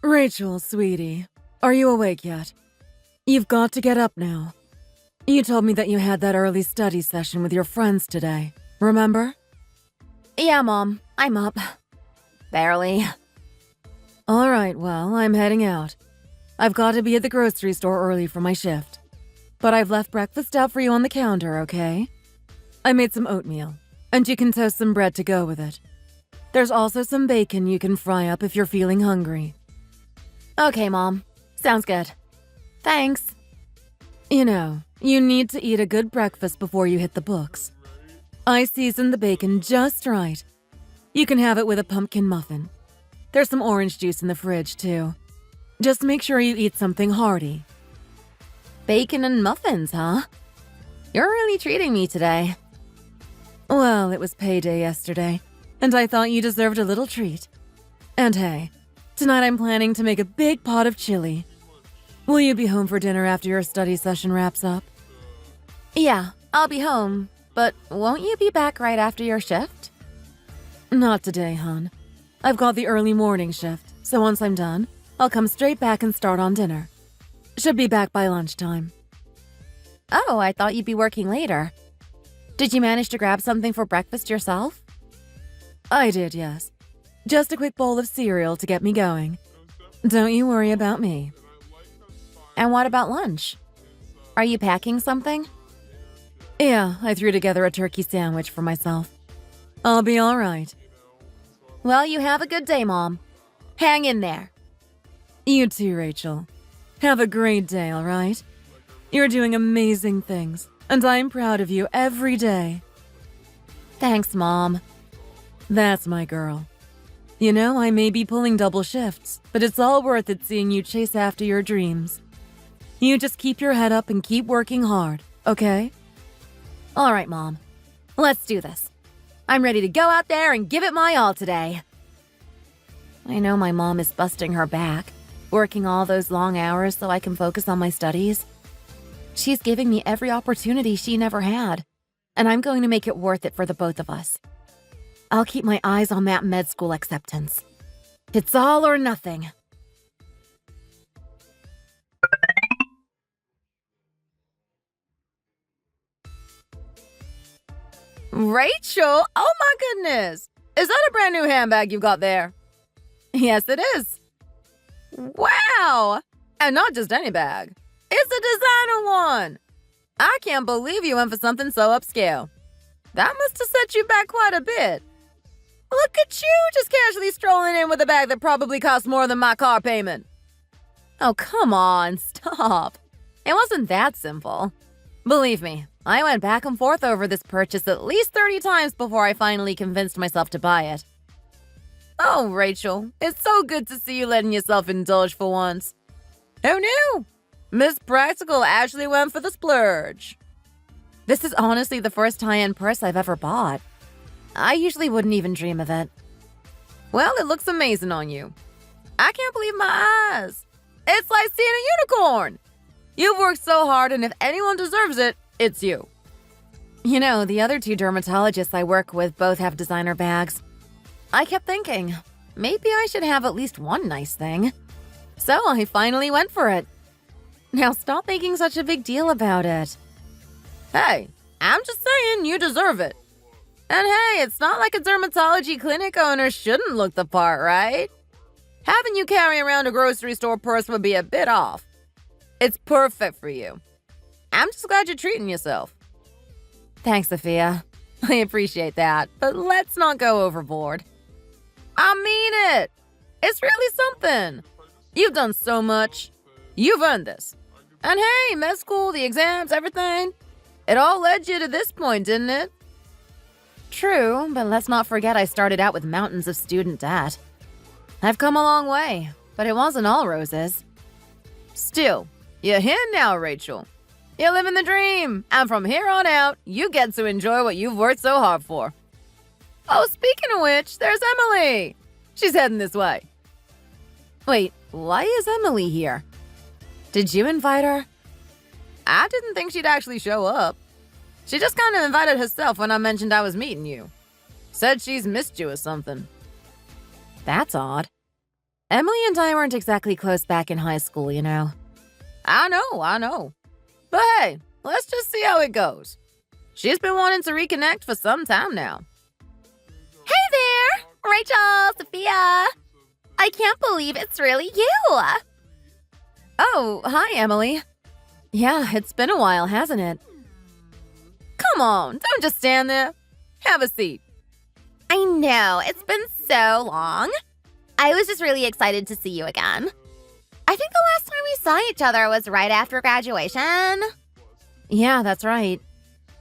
Rachel, sweetie, are you awake yet? You've got to get up now. You told me that you had that early study session with your friends today, remember? Yeah, Mom, I'm up. Barely. All right, well, I'm heading out. I've got to be at the grocery store early for my shift. But I've left breakfast out for you on the counter, okay? I made some oatmeal, and you can toast some bread to go with it. There's also some bacon you can fry up if you're feeling hungry. Okay, Mom. Sounds good. Thanks. You know, you need to eat a good breakfast before you hit the books. I seasoned the bacon just right. You can have it with a pumpkin muffin. There's some orange juice in the fridge, too. Just make sure you eat something hearty. Bacon and muffins, huh? You're really treating me today. Well, it was payday yesterday, and I thought you deserved a little treat. And hey, tonight I'm planning to make a big pot of chili. Will you be home for dinner after your study session wraps up? Yeah, I'll be home, but won't you be back right after your shift? Not today, hon. I've got the early morning shift, so once I'm done, I'll come straight back and start on dinner. Should be back by lunchtime. Oh, I thought you'd be working later. Did you manage to grab something for breakfast yourself? I did, yes. Just a quick bowl of cereal to get me going. Don't you worry about me. And what about lunch? Are you packing something? Yeah, I threw together a turkey sandwich for myself. I'll be all right. Well, you have a good day, Mom. Hang in there. You too, Rachel. Have a great day, all right? You're doing amazing things, and I'm proud of you every day. Thanks, Mom. That's my girl. You know, I may be pulling double shifts, but it's all worth it seeing you chase after your dreams. You just keep your head up and keep working hard, okay? All right, Mom. Let's do this. I'm ready to go out there and give it my all today. I know my mom is busting her back, working all those long hours so I can focus on my studies. She's giving me every opportunity she never had, and I'm going to make it worth it for the both of us. I'll keep my eyes on that med school acceptance. It's all or nothing. Rachel, oh my goodness! Is that a brand new handbag you've got there? Yes, it is. Wow! And not just any bag. It's a designer one. I can't believe you went for something so upscale. That must have set you back quite a bit. Look at you, just casually strolling in with a bag that probably cost more than my car payment. Oh, come on, stop. It wasn't that simple. Believe me, I went back and forth over this purchase at least 30 times before I finally convinced myself to buy it. Oh, Rachel, it's so good to see you letting yourself indulge for once. Who knew? Miss Practical actually went for the splurge. This is honestly the first high-end purse I've ever bought. I usually wouldn't even dream of it. Well, it looks amazing on you. I can't believe my eyes. It's like seeing a unicorn. You've worked so hard, and if anyone deserves it, it's you. You know, the other two dermatologists I work with both have designer bags. I kept thinking, maybe I should have at least one nice thing. So I finally went for it. Now stop making such a big deal about it. Hey, I'm just saying you deserve it. And hey, it's not like a dermatology clinic owner shouldn't look the part, right? Having you carry around a grocery store purse would be a bit off. It's perfect for you. I'm just glad you're treating yourself. Thanks, Sophia. I appreciate that, but let's not go overboard. I mean it. It's really something. You've done so much. You've earned this. And hey, med school, the exams, everything. It all led you to this point, didn't it? True, but let's not forget I started out with mountains of student debt. I've come a long way, but it wasn't all roses. Still, you're here now, Rachel. You're living the dream, and from here on out, you get to enjoy what you've worked so hard for. Oh, speaking of which, there's Emily. She's heading this way. Wait, why is Emily here? Did you invite her? I didn't think she'd actually show up. She just kind of invited herself when I mentioned I was meeting you. Said she's missed you or something. That's odd. Emily and I weren't exactly close back in high school, you know. I know. But hey, let's just see how it goes. She's been wanting to reconnect for some time now. Hey there! Rachel, Sophia! I can't believe it's really you! Oh, hi, Emily. Yeah, it's been a while, hasn't it? Come on, don't just stand there. Have a seat. I know, it's been so long. I was just really excited to see you again. I think the last time we saw each other was right after graduation. Yeah, that's right.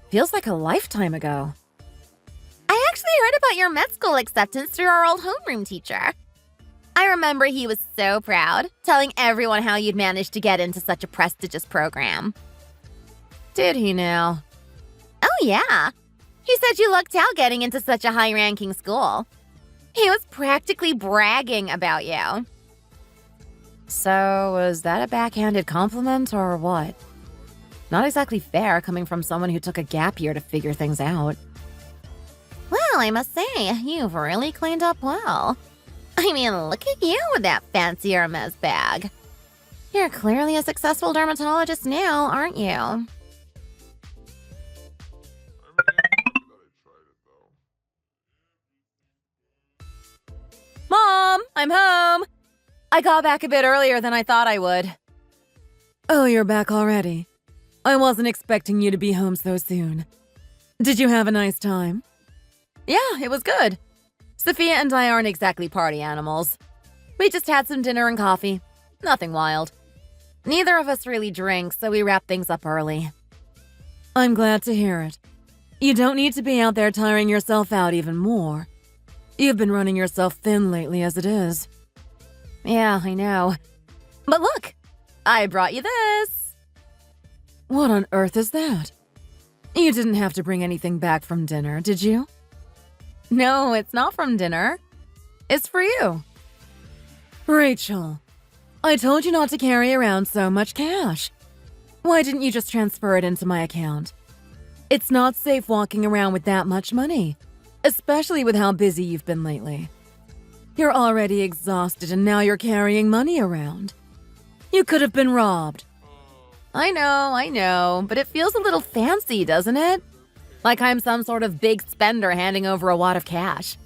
Feels like a lifetime ago. I actually heard about your med school acceptance through our old homeroom teacher. I remember he was so proud, telling everyone how you'd managed to get into such a prestigious program. Did he now? Oh, yeah. He said you lucked out getting into such a high-ranking school. He was practically bragging about you. So, was that a backhanded compliment or what? Not exactly fair coming from someone who took a gap year to figure things out. Well, I must say, you've really cleaned up well. I mean, look at you with that fancy Hermes bag. You're clearly a successful dermatologist now, aren't you? Mom, I'm home. I got back a bit earlier than I thought I would. Oh, you're back already. I wasn't expecting you to be home so soon. Did you have a nice time? Yeah, it was good. Sophia and I aren't exactly party animals. We just had some dinner and coffee. Nothing wild. Neither of us really drink, so we wrap things up early. I'm glad to hear it. You don't need to be out there tiring yourself out even more. You've been running yourself thin lately as it is. Yeah, I know. But look, I brought you this. What on earth is that? You didn't have to bring anything back from dinner, did you? No, it's not from dinner. It's for you. Rachel, I told you not to carry around so much cash. Why didn't you just transfer it into my account? It's not safe walking around with that much money, especially with how busy you've been lately. You're already exhausted and now you're carrying money around. You could have been robbed. I know, but it feels a little fancy, doesn't it? Like I'm some sort of big spender handing over a wad of cash.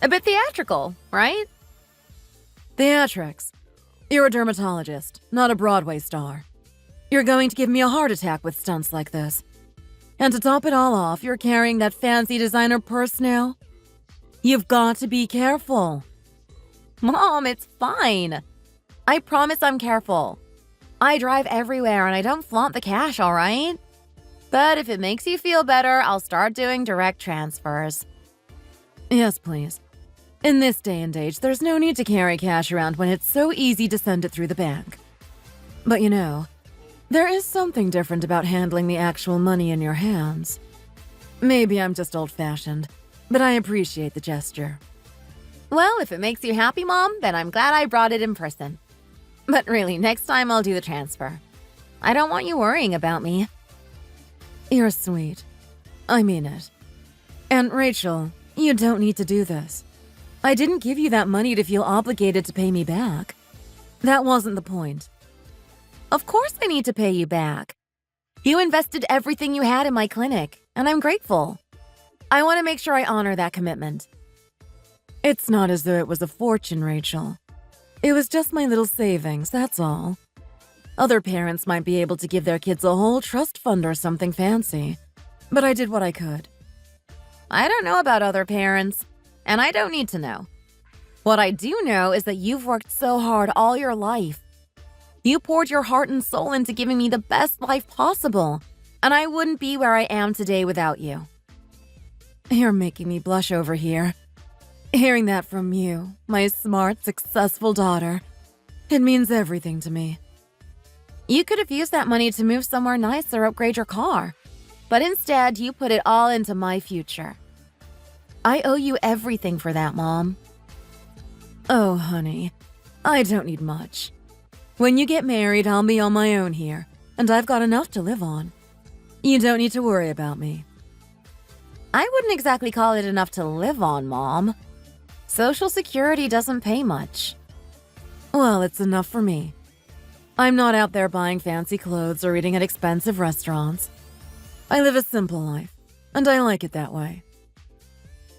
A bit theatrical, right? Theatrics. You're a dermatologist, not a Broadway star. You're going to give me a heart attack with stunts like this. And to top it all off, you're carrying that fancy designer purse now? You've got to be careful. Mom, it's fine. I promise I'm careful. I drive everywhere and I don't flaunt the cash, all right? But if it makes you feel better, I'll start doing direct transfers. Yes, please. In this day and age, there's no need to carry cash around when it's so easy to send it through the bank. But you know, there is something different about handling the actual money in your hands. Maybe I'm just old-fashioned, but I appreciate the gesture. Well, if it makes you happy, Mom, then I'm glad I brought it in person. But really, next time I'll do the transfer. I don't want you worrying about me. You're sweet. I mean it. And Rachel, you don't need to do this. I didn't give you that money to feel obligated to pay me back. That wasn't the point. Of course I need to pay you back. You invested everything you had in my clinic, and I'm grateful. I want to make sure I honor that commitment. It's not as though it was a fortune, Rachel. It was just my little savings, that's all. Other parents might be able to give their kids a whole trust fund or something fancy, but I did what I could. I don't know about other parents, and I don't need to know. What I do know is that you've worked so hard all your life. You poured your heart and soul into giving me the best life possible, and I wouldn't be where I am today without you. You're making me blush over here. Hearing that from you, my smart, successful daughter, it means everything to me. You could have used that money to move somewhere nice or upgrade your car, but instead you put it all into my future. I owe you everything for that, Mom. Oh, honey, I don't need much. When you get married, I'll be on my own here, and I've got enough to live on. You don't need to worry about me. I wouldn't exactly call it enough to live on, Mom. Social Security doesn't pay much. Well, it's enough for me. I'm not out there buying fancy clothes or eating at expensive restaurants. I live a simple life, and I like it that way.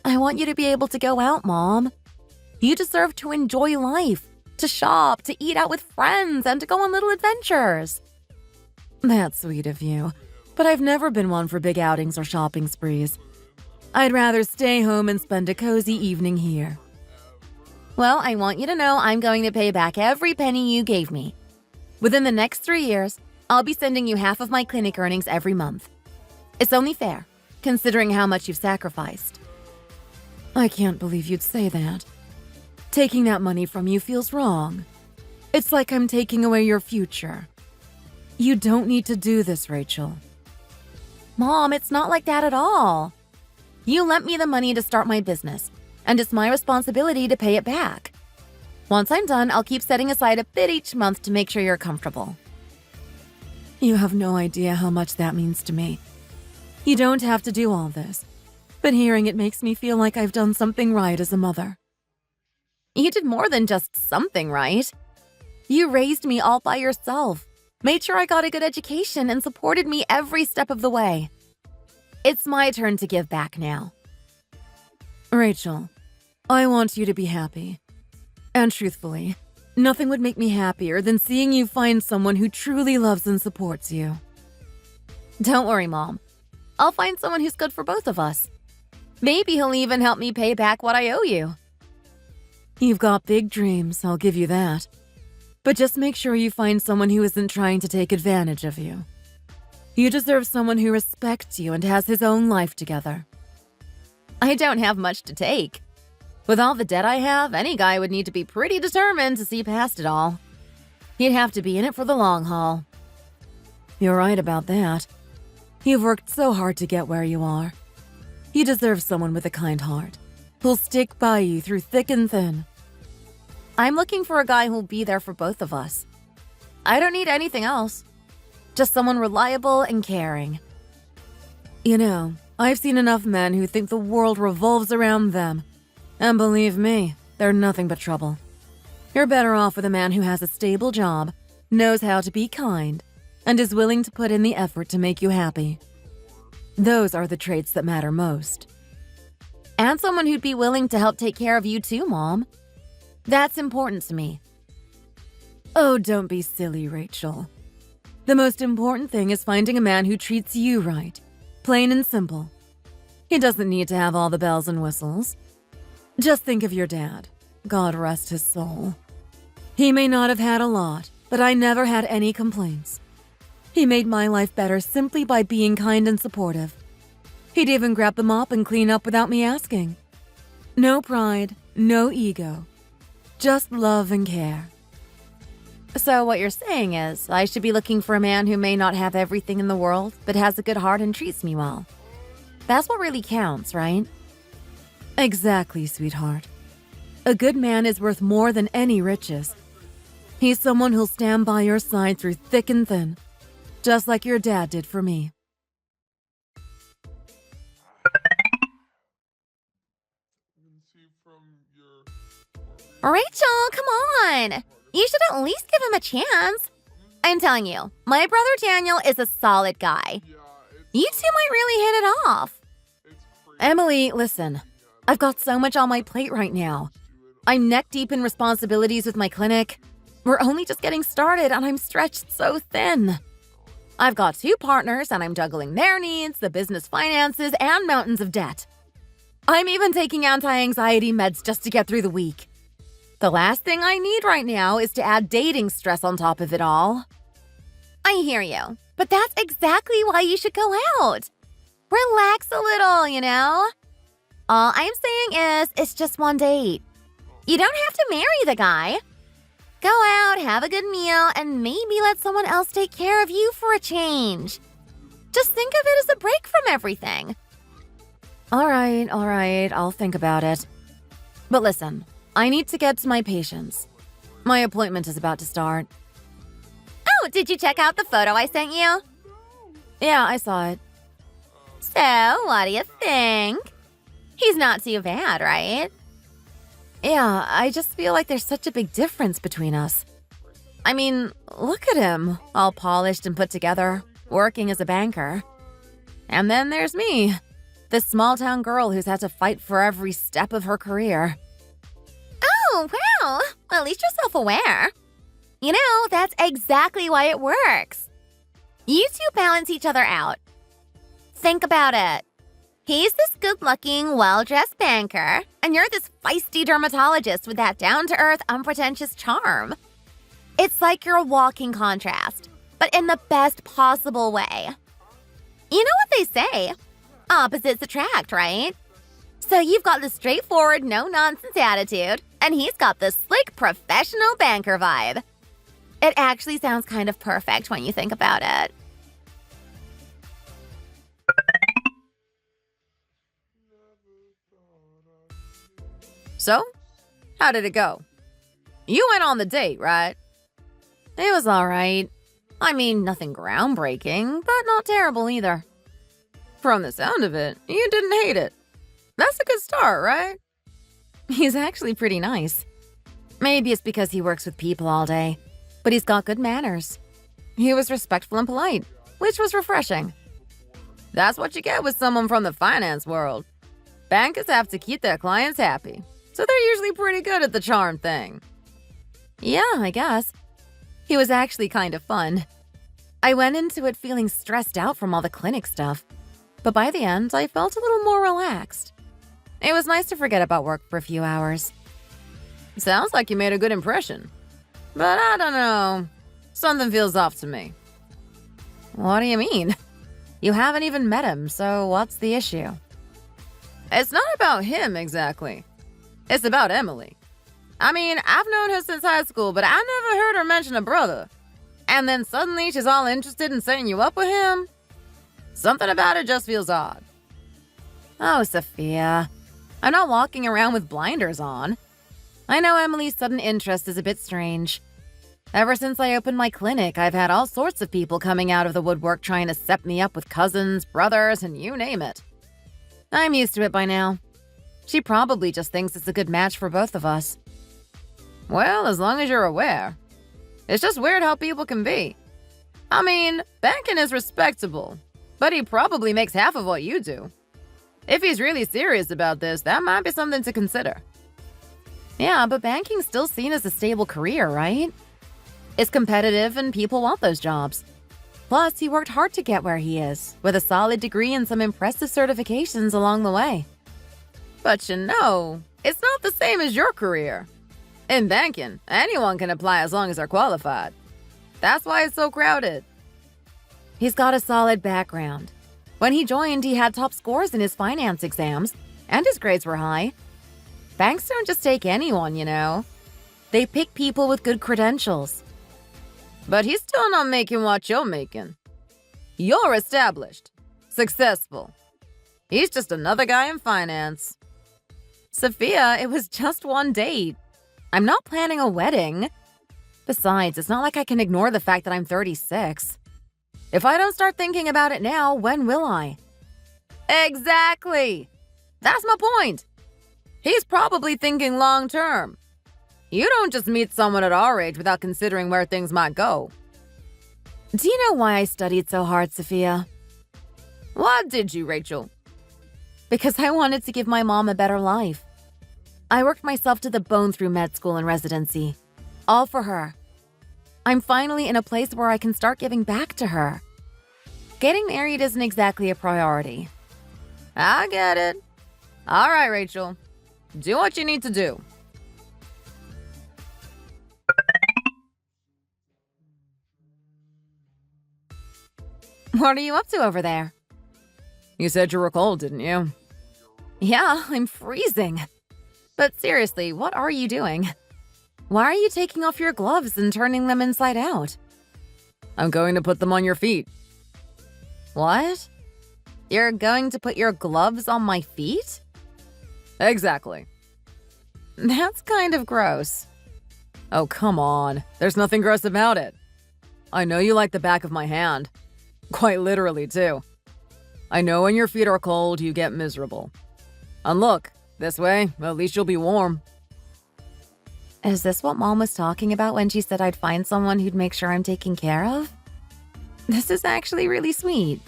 I want you to be able to go out, Mom. You deserve to enjoy life, to shop, to eat out with friends, and to go on little adventures. That's sweet of you, but I've never been one for big outings or shopping sprees. I'd rather stay home and spend a cozy evening here. Well, I want you to know I'm going to pay back every penny you gave me. Within the next 3 years, I'll be sending you half of my clinic earnings every month. It's only fair, considering how much you've sacrificed. I can't believe you'd say that. Taking that money from you feels wrong. It's like I'm taking away your future. You don't need to do this, Rachel. Mom, it's not like that at all. You lent me the money to start my business, and it's my responsibility to pay it back. Once I'm done, I'll keep setting aside a bit each month to make sure you're comfortable. You have no idea how much that means to me. You don't have to do all this, but hearing it makes me feel like I've done something right as a mother. You did more than just something right. You raised me all by yourself, made sure I got a good education, and supported me every step of the way. It's my turn to give back now. Rachel, I want you to be happy. And truthfully, nothing would make me happier than seeing you find someone who truly loves and supports you. Don't worry, Mom. I'll find someone who's good for both of us. Maybe he'll even help me pay back what I owe you. You've got big dreams, I'll give you that. But just make sure you find someone who isn't trying to take advantage of you. You deserve someone who respects you and has his own life together. I don't have much to take. With all the debt I have, any guy would need to be pretty determined to see past it all. He'd have to be in it for the long haul. You're right about that. You've worked so hard to get where you are. You deserve someone with a kind heart, who'll stick by you through thick and thin. I'm looking for a guy who'll be there for both of us. I don't need anything else. Just someone reliable and caring. You know, I've seen enough men who think the world revolves around them. And believe me, they're nothing but trouble. You're better off with a man who has a stable job, knows how to be kind, and is willing to put in the effort to make you happy. Those are the traits that matter most. And someone who'd be willing to help take care of you too, Mom. That's important to me. Oh, don't be silly, Rachel. The most important thing is finding a man who treats you right, plain and simple. He doesn't need to have all the bells and whistles. Just think of your dad. God rest his soul. He may not have had a lot, but I never had any complaints. He made my life better simply by being kind and supportive. He'd even grab the mop and clean up without me asking. No pride, no ego. Just love and care. So what you're saying is, I should be looking for a man who may not have everything in the world, but has a good heart and treats me well. That's what really counts, right? Exactly, sweetheart. A good man is worth more than any riches. He's someone who'll stand by your side through thick and thin, just like your dad did for me. Rachel, come on! You should at least give him a chance. I'm telling you, my brother Daniel is a solid guy. You two might really hit it off. Emily, listen. I've got so much on my plate right now. I'm neck deep in responsibilities with my clinic. We're only just getting started and I'm stretched so thin. I've got 2 partners and I'm juggling their needs, the business finances, and mountains of debt. I'm even taking anti-anxiety meds just to get through the week. The last thing I need right now is to add dating stress on top of it all. I hear you, but that's exactly why you should go out. Relax a little, you know? All I'm saying is, it's just one date. You don't have to marry the guy. Go out, have a good meal, and maybe let someone else take care of you for a change. Just think of it as a break from everything. All right, I'll think about it. But listen, I need to get to my patients. My appointment is about to start. Oh, did you check out the photo I sent you? Yeah, I saw it. So, what do you think? He's not too bad, right? Yeah, I just feel like there's such a big difference between us. I mean, look at him, all polished and put together, working as a banker. And then there's me, this small-town girl who's had to fight for every step of her career. Oh, wow. At least you're self-aware. You know, that's exactly why it works. You two balance each other out. Think about it. He's this good-looking, well-dressed banker, and you're this feisty dermatologist with that down-to-earth, unpretentious charm. It's like you're a walking contrast, but in the best possible way. You know what they say? Opposites attract, right? So you've got the straightforward, no-nonsense attitude, and he's got the slick, professional banker vibe. It actually sounds kind of perfect when you think about it. So, how did it go? You went on the date, right? It was all right. I mean, nothing groundbreaking, but not terrible either. From the sound of it, you didn't hate it. That's a good start, right? He's actually pretty nice. Maybe it's because he works with people all day, but he's got good manners. He was respectful and polite, which was refreshing. That's what you get with someone from the finance world. Bankers have to keep their clients happy, so they're usually pretty good at the charm thing. Yeah, I guess. He was actually kind of fun. I went into it feeling stressed out from all the clinic stuff, but by the end, I felt a little more relaxed. It was nice to forget about work for a few hours. Sounds like you made a good impression. But I don't know. Something feels off to me. What do you mean? You haven't even met him, so what's the issue? It's not about him exactly. It's about Emily. I mean, I've known her since high school, but I never heard her mention a brother. And then suddenly she's all interested in setting you up with him? Something about it just feels odd. Oh, Sophia. I'm not walking around with blinders on. I know Emily's sudden interest is a bit strange. Ever since I opened my clinic, I've had all sorts of people coming out of the woodwork trying to set me up with cousins, brothers, and you name it. I'm used to it by now. She probably just thinks it's a good match for both of us. Well, as long as you're aware. It's just weird how people can be. I mean, banking is respectable, but he probably makes half of what you do. If he's really serious about this, that might be something to consider. Yeah, but banking's still seen as a stable career, right? It's competitive and people want those jobs. Plus, he worked hard to get where he is, with a solid degree and some impressive certifications along the way. But you know, it's not the same as your career. In banking, anyone can apply as long as they're qualified. That's why it's so crowded. He's got a solid background. When he joined, he had top scores in his finance exams, and his grades were high. Banks don't just take anyone, you know. They pick people with good credentials. But he's still not making what you're making. You're established, successful. He's just another guy in finance. Sophia, it was just one date. I'm not planning a wedding. Besides, it's not like I can ignore the fact that I'm 36. If I don't start thinking about it now, when will I? Exactly. That's my point. He's probably thinking long term. You don't just meet someone at our age without considering where things might go. Do you know why I studied so hard, Sophia? What did you, Rachel? Because I wanted to give my mom a better life. I worked myself to the bone through med school and residency. All for her. I'm finally in a place where I can start giving back to her. Getting married isn't exactly a priority. I get it. All right, Rachel. Do what you need to do. What are you up to over there? You said you were cold, didn't you? Yeah, I'm freezing. But seriously, what are you doing? Why are you taking off your gloves and turning them inside out? I'm going to put them on your feet. What? You're going to put your gloves on my feet? Exactly. That's kind of gross. Oh, come on. There's nothing gross about it. I know you like the back of my hand. Quite literally, too. I know when your feet are cold, you get miserable. And look, this way, at least you'll be warm. Is this what Mom was talking about when she said I'd find someone who'd make sure I'm taken care of? This is actually really sweet.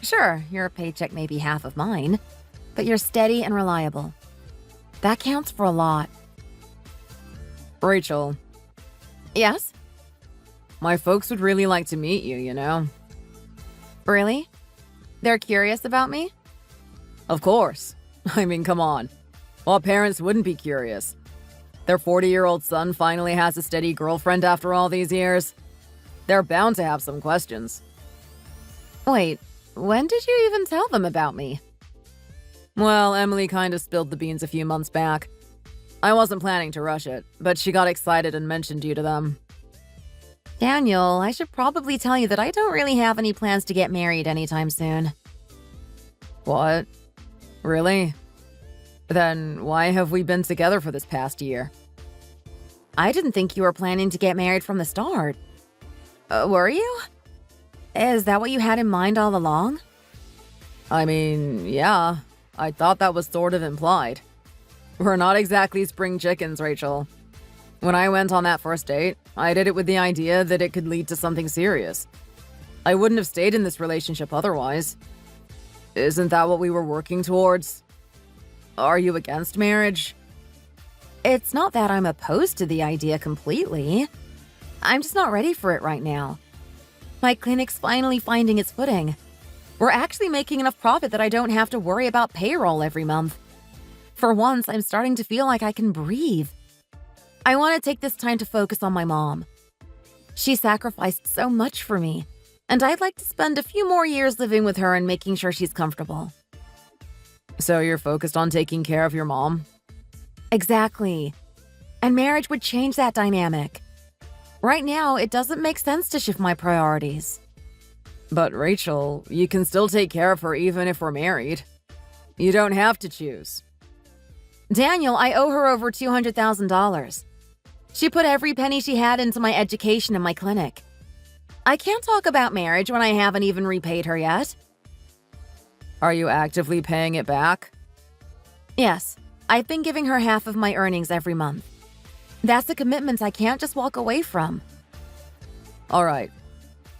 Sure, your paycheck may be half of mine, but you're steady and reliable. That counts for a lot. Rachel, Yes? my folks would really like to meet you, you know? Really? They're curious about me? Of course. I mean, come on. What parents wouldn't be curious? Their 40-year-old son finally has a steady girlfriend after all these years. They're bound to have some questions. Wait, when did you even tell them about me? Well, Emily kind of spilled the beans a few months back. I wasn't planning to rush it, but she got excited and mentioned you to them. Daniel, I should probably tell you that I don't really have any plans to get married anytime soon. What? Really? Then why have we been together for this past year? I didn't think you were planning to get married from the start. Were you? Is that what you had in mind all along? I mean, yeah, I thought that was sort of implied. We're not exactly spring chickens, Rachel. When I went on that first date, I did it with the idea that it could lead to something serious. I wouldn't have stayed in this relationship otherwise. Isn't that what we were working towards? Are you against marriage? It's not that I'm opposed to the idea completely. I'm just not ready for it right now. My clinic's finally finding its footing. We're actually making enough profit that I don't have to worry about payroll every month. For once, I'm starting to feel like I can breathe. I want to take this time to focus on my mom. She sacrificed so much for me, and I'd like to spend a few more years living with her and making sure she's comfortable. So you're focused on taking care of your mom? Exactly. And marriage would change that dynamic. Right now, it doesn't make sense to shift my priorities. But Rachel, you can still take care of her even if we're married. You don't have to choose. Daniel, I owe her over $200,000. She put every penny she had into my education and my clinic. I can't talk about marriage when I haven't even repaid her yet. Are you actively paying it back? Yes, I've been giving her half of my earnings every month. That's a commitment I can't just walk away from. All right.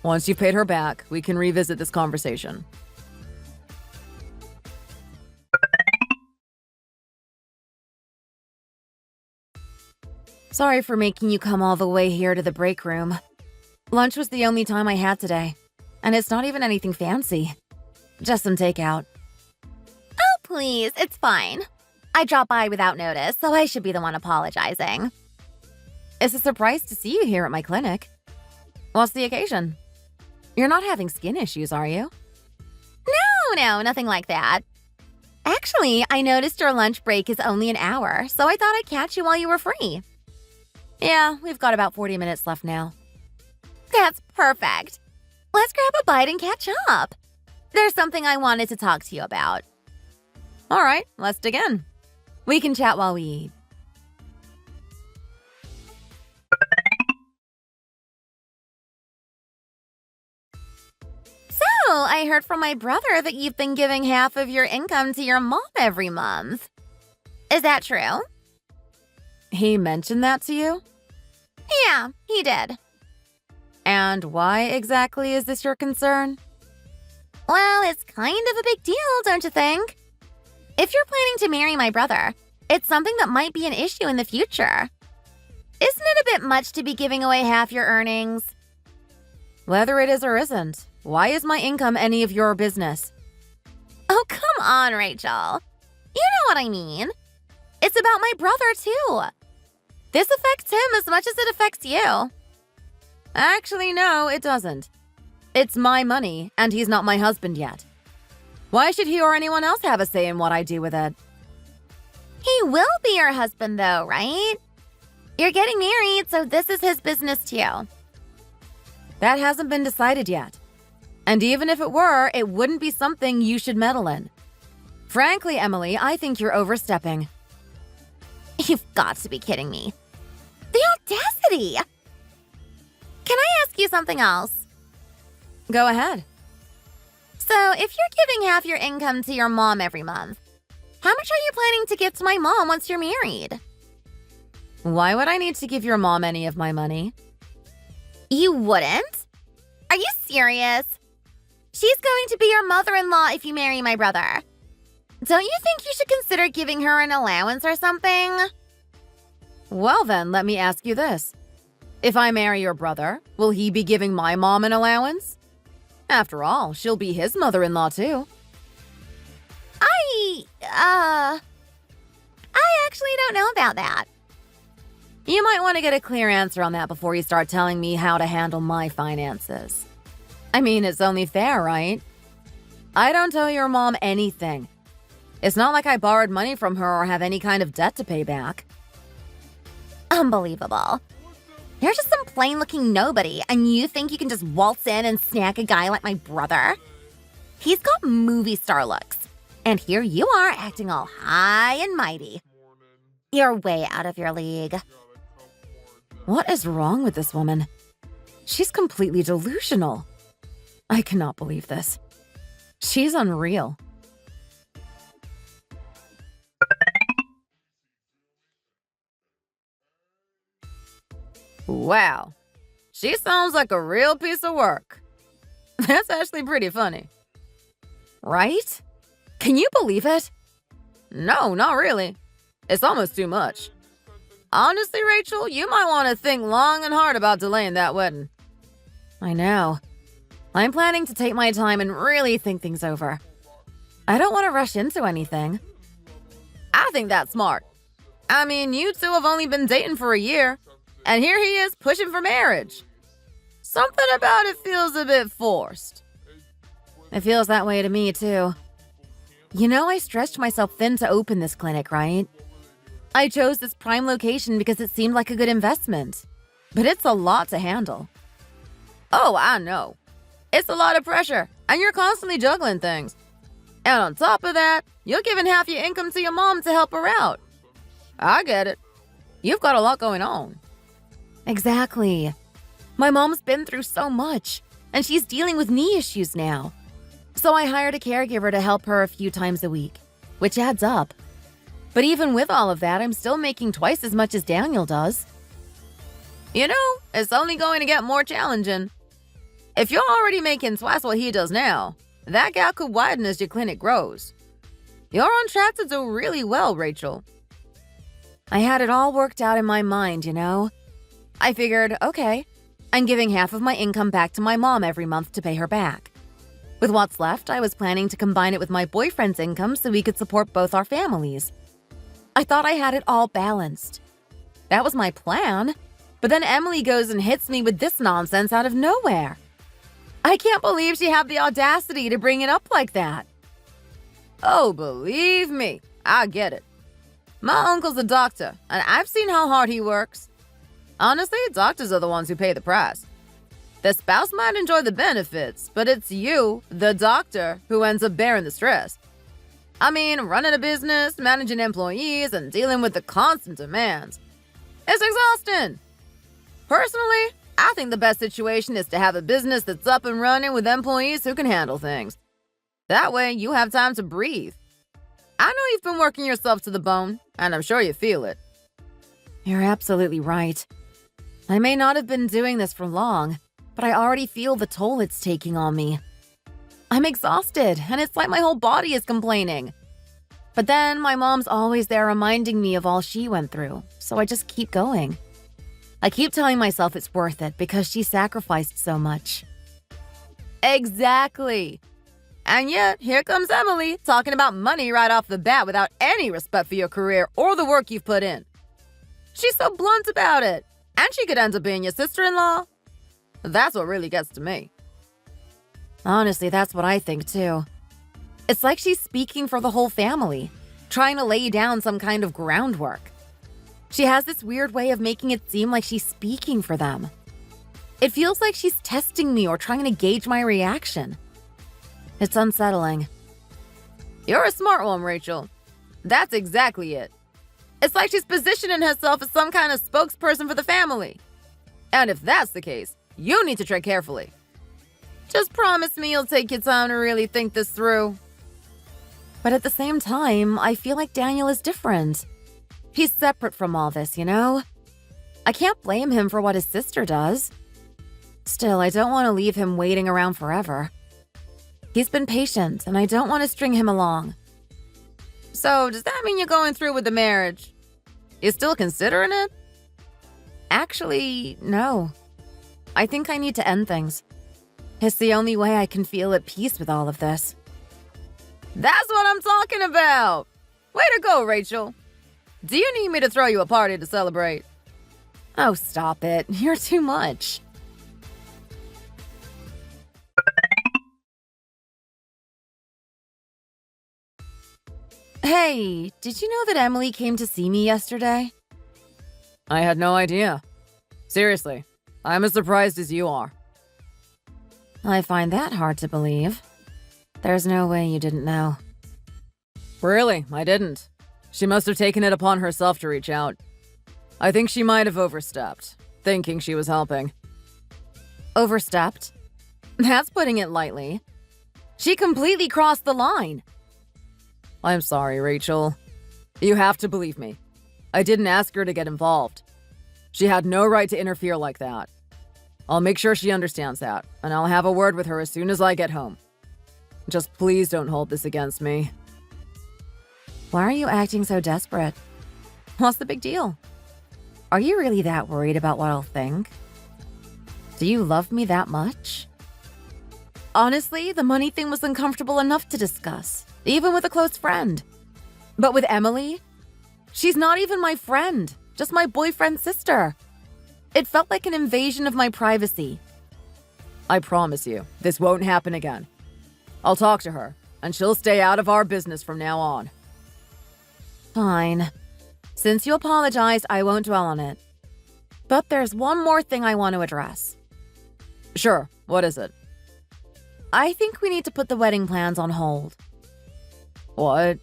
Once you've paid her back, we can revisit this conversation. Sorry for making you come all the way here to the break room. Lunch was the only time I had today, and it's not even anything fancy. Just some takeout. Oh, please, it's fine. I dropped by without notice, so I should be the one apologizing. It's a surprise to see you here at my clinic. What's the occasion? You're not having skin issues, are you? No, nothing like that. Actually, I noticed your lunch break is only an hour, so I thought I'd catch you while you were free. Yeah, we've got about 40 minutes left now. That's perfect. Let's grab a bite and catch up. There's something I wanted to talk to you about. All right, let's dig in. We can chat while we eat. So, I heard from my brother that you've been giving half of your income to your mom every month. Is that true? He mentioned that to you? Yeah, he did. And why exactly is this your concern? Well, it's kind of a big deal, don't you think? If you're planning to marry my brother, it's something that might be an issue in the future. Isn't it a bit much to be giving away half your earnings? Whether it is or isn't, why is my income any of your business? Oh, come on, Rachel. You know what I mean. It's about my brother, too. This affects him as much as it affects you. Actually, no, it doesn't. It's my money, and he's not my husband yet. Why should he or anyone else have a say in what I do with it? He will be your husband, though, right? You're getting married, so this is his business, too. That hasn't been decided yet. And even if it were, it wouldn't be something you should meddle in. Frankly, Emily, I think you're overstepping. You've got to be kidding me. The audacity! Can I ask you something else? Go ahead. So, if you're giving half your income to your mom every month, how much are you planning to give to my mom once you're married? Why would I need to give your mom any of my money? You wouldn't? Are you serious? She's going to be your mother-in-law if you marry my brother. Don't you think you should consider giving her an allowance or something? Well then, let me ask you this. If I marry your brother, will he be giving my mom an allowance? After all, she'll be his mother-in-law too. I actually don't know about that. You might want to get a clear answer on that before you start telling me how to handle my finances. I mean, it's only fair, right? I don't owe your mom anything. It's not like I borrowed money from her or have any kind of debt to pay back. Unbelievable. You're just some plain-looking nobody, and you think you can just waltz in and snag a guy like my brother? He's got movie star looks, and here you are acting all high and mighty. You're way out of your league. What is wrong with this woman? She's completely delusional. I cannot believe this. She's unreal. Wow. She sounds like a real piece of work. That's actually pretty funny. Right? Can you believe it? No, not really. It's almost too much. Honestly, Rachel, you might want to think long and hard about delaying that wedding. I know. I'm planning to take my time and really think things over. I don't want to rush into anything. I think that's smart. I mean, you two have only been dating for a year, and here he is pushing for marriage. Something about it feels a bit forced. It feels that way to me, too. You know, I stretched myself thin to open this clinic, right? I chose this prime location because it seemed like a good investment. But it's a lot to handle. Oh, I know. It's a lot of pressure, and you're constantly juggling things. And on top of that, you're giving half your income to your mom to help her out. I get it. You've got a lot going on. Exactly. My mom's been through so much, and she's dealing with knee issues now. So I hired a caregiver to help her a few times a week, which adds up. But even with all of that, I'm still making twice as much as Daniel does. You know, it's only going to get more challenging. If you're already making twice what he does now, that gap could widen as your clinic grows. You're on track to do really well, Rachel. I had it all worked out in my mind, you know? I figured, okay, I'm giving half of my income back to my mom every month to pay her back. With what's left, I was planning to combine it with my boyfriend's income so we could support both our families. I thought I had it all balanced. That was my plan. But then Emily goes and hits me with this nonsense out of nowhere. I can't believe she had the audacity to bring it up like that. Oh, believe me, I get it. My uncle's a doctor, and I've seen how hard he works. Honestly, doctors are the ones who pay the price. The spouse might enjoy the benefits, but it's you, the doctor, who ends up bearing the stress. I mean, running a business, managing employees, and dealing with the constant demands. It's exhausting. Personally, I think the best situation is to have a business that's up and running with employees who can handle things. That way, you have time to breathe. I know you've been working yourself to the bone, and I'm sure you feel it. You're absolutely right. I may not have been doing this for long, but I already feel the toll it's taking on me. I'm exhausted, and it's like my whole body is complaining. But then my mom's always there reminding me of all she went through, so I just keep going. I keep telling myself it's worth it because she sacrificed so much. Exactly. And yet, here comes Emily talking about money right off the bat without any respect for your career or the work you've put in. She's so blunt about it, and she could end up being your sister-in-law. That's what really gets to me. Honestly, that's what I think too. It's like she's speaking for the whole family, trying to lay down some kind of groundwork. She has this weird way of making it seem like she's speaking for them. It feels like she's testing me or trying to gauge my reaction. It's unsettling. You're a smart one, Rachel. That's exactly it. It's like she's positioning herself as some kind of spokesperson for the family. And if that's the case, you need to tread carefully. Just promise me you'll take your time to really think this through. But at the same time, I feel like Daniel is different. He's separate from all this, you know? I can't blame him for what his sister does. Still, I don't want to leave him waiting around forever. He's been patient, and I don't want to string him along. So, does that mean you're going through with the marriage? You still considering it? Actually, no. I think I need to end things. It's the only way I can feel at peace with all of this. That's what I'm talking about! Way to go, Rachel! Do you need me to throw you a party to celebrate? Oh, stop it. You're too much. Hey, did you know that Emily came to see me yesterday? I had no idea. Seriously, I'm as surprised as you are. I find that hard to believe. There's no way you didn't know. Really, I didn't. She must have taken it upon herself to reach out. I think she might have overstepped, thinking she was helping. Overstepped? That's putting it lightly. She completely crossed the line. I'm sorry, Rachel. You have to believe me. I didn't ask her to get involved. She had no right to interfere like that. I'll make sure she understands that, and I'll have a word with her as soon as I get home. Just please don't hold this against me. Why are you acting so desperate? What's the big deal? Are you really that worried about what I'll think? Do you love me that much? Honestly, the money thing was uncomfortable enough to discuss, even with a close friend. But with Emily, she's not even my friend, just my boyfriend's sister. It felt like an invasion of my privacy. I promise you, this won't happen again. I'll talk to her, and she'll stay out of our business from now on. Fine. Since you apologized, I won't dwell on it. But there's one more thing I want to address. Sure, what is it? I think we need to put the wedding plans on hold. What?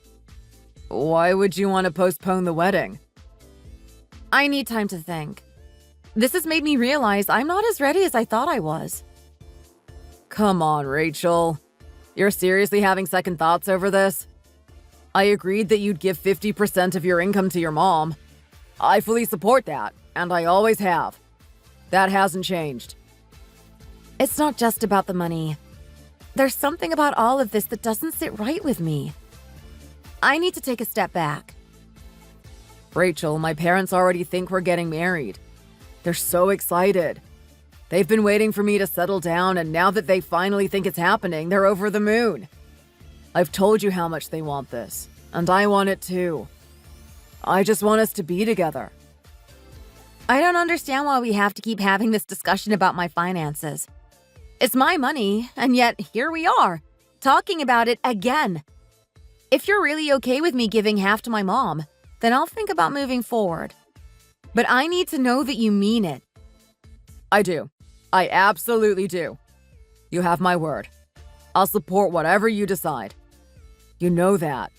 Why would you want to postpone the wedding? I need time to think. This has made me realize I'm not as ready as I thought I was. Come on, Rachel. You're seriously having second thoughts over this? I agreed that you'd give 50% of your income to your mom. I fully support that, and I always have. That hasn't changed. It's not just about the money. There's something about all of this that doesn't sit right with me. I need to take a step back. Rachel, my parents already think we're getting married. They're so excited. They've been waiting for me to settle down, and now that they finally think it's happening, they're over the moon. I've told you how much they want this, and I want it too. I just want us to be together. I don't understand why we have to keep having this discussion about my finances. It's my money, and yet here we are, talking about it again. If you're really okay with me giving half to my mom, then I'll think about moving forward. But I need to know that you mean it. I do. I absolutely do. You have my word. I'll support whatever you decide. You know that.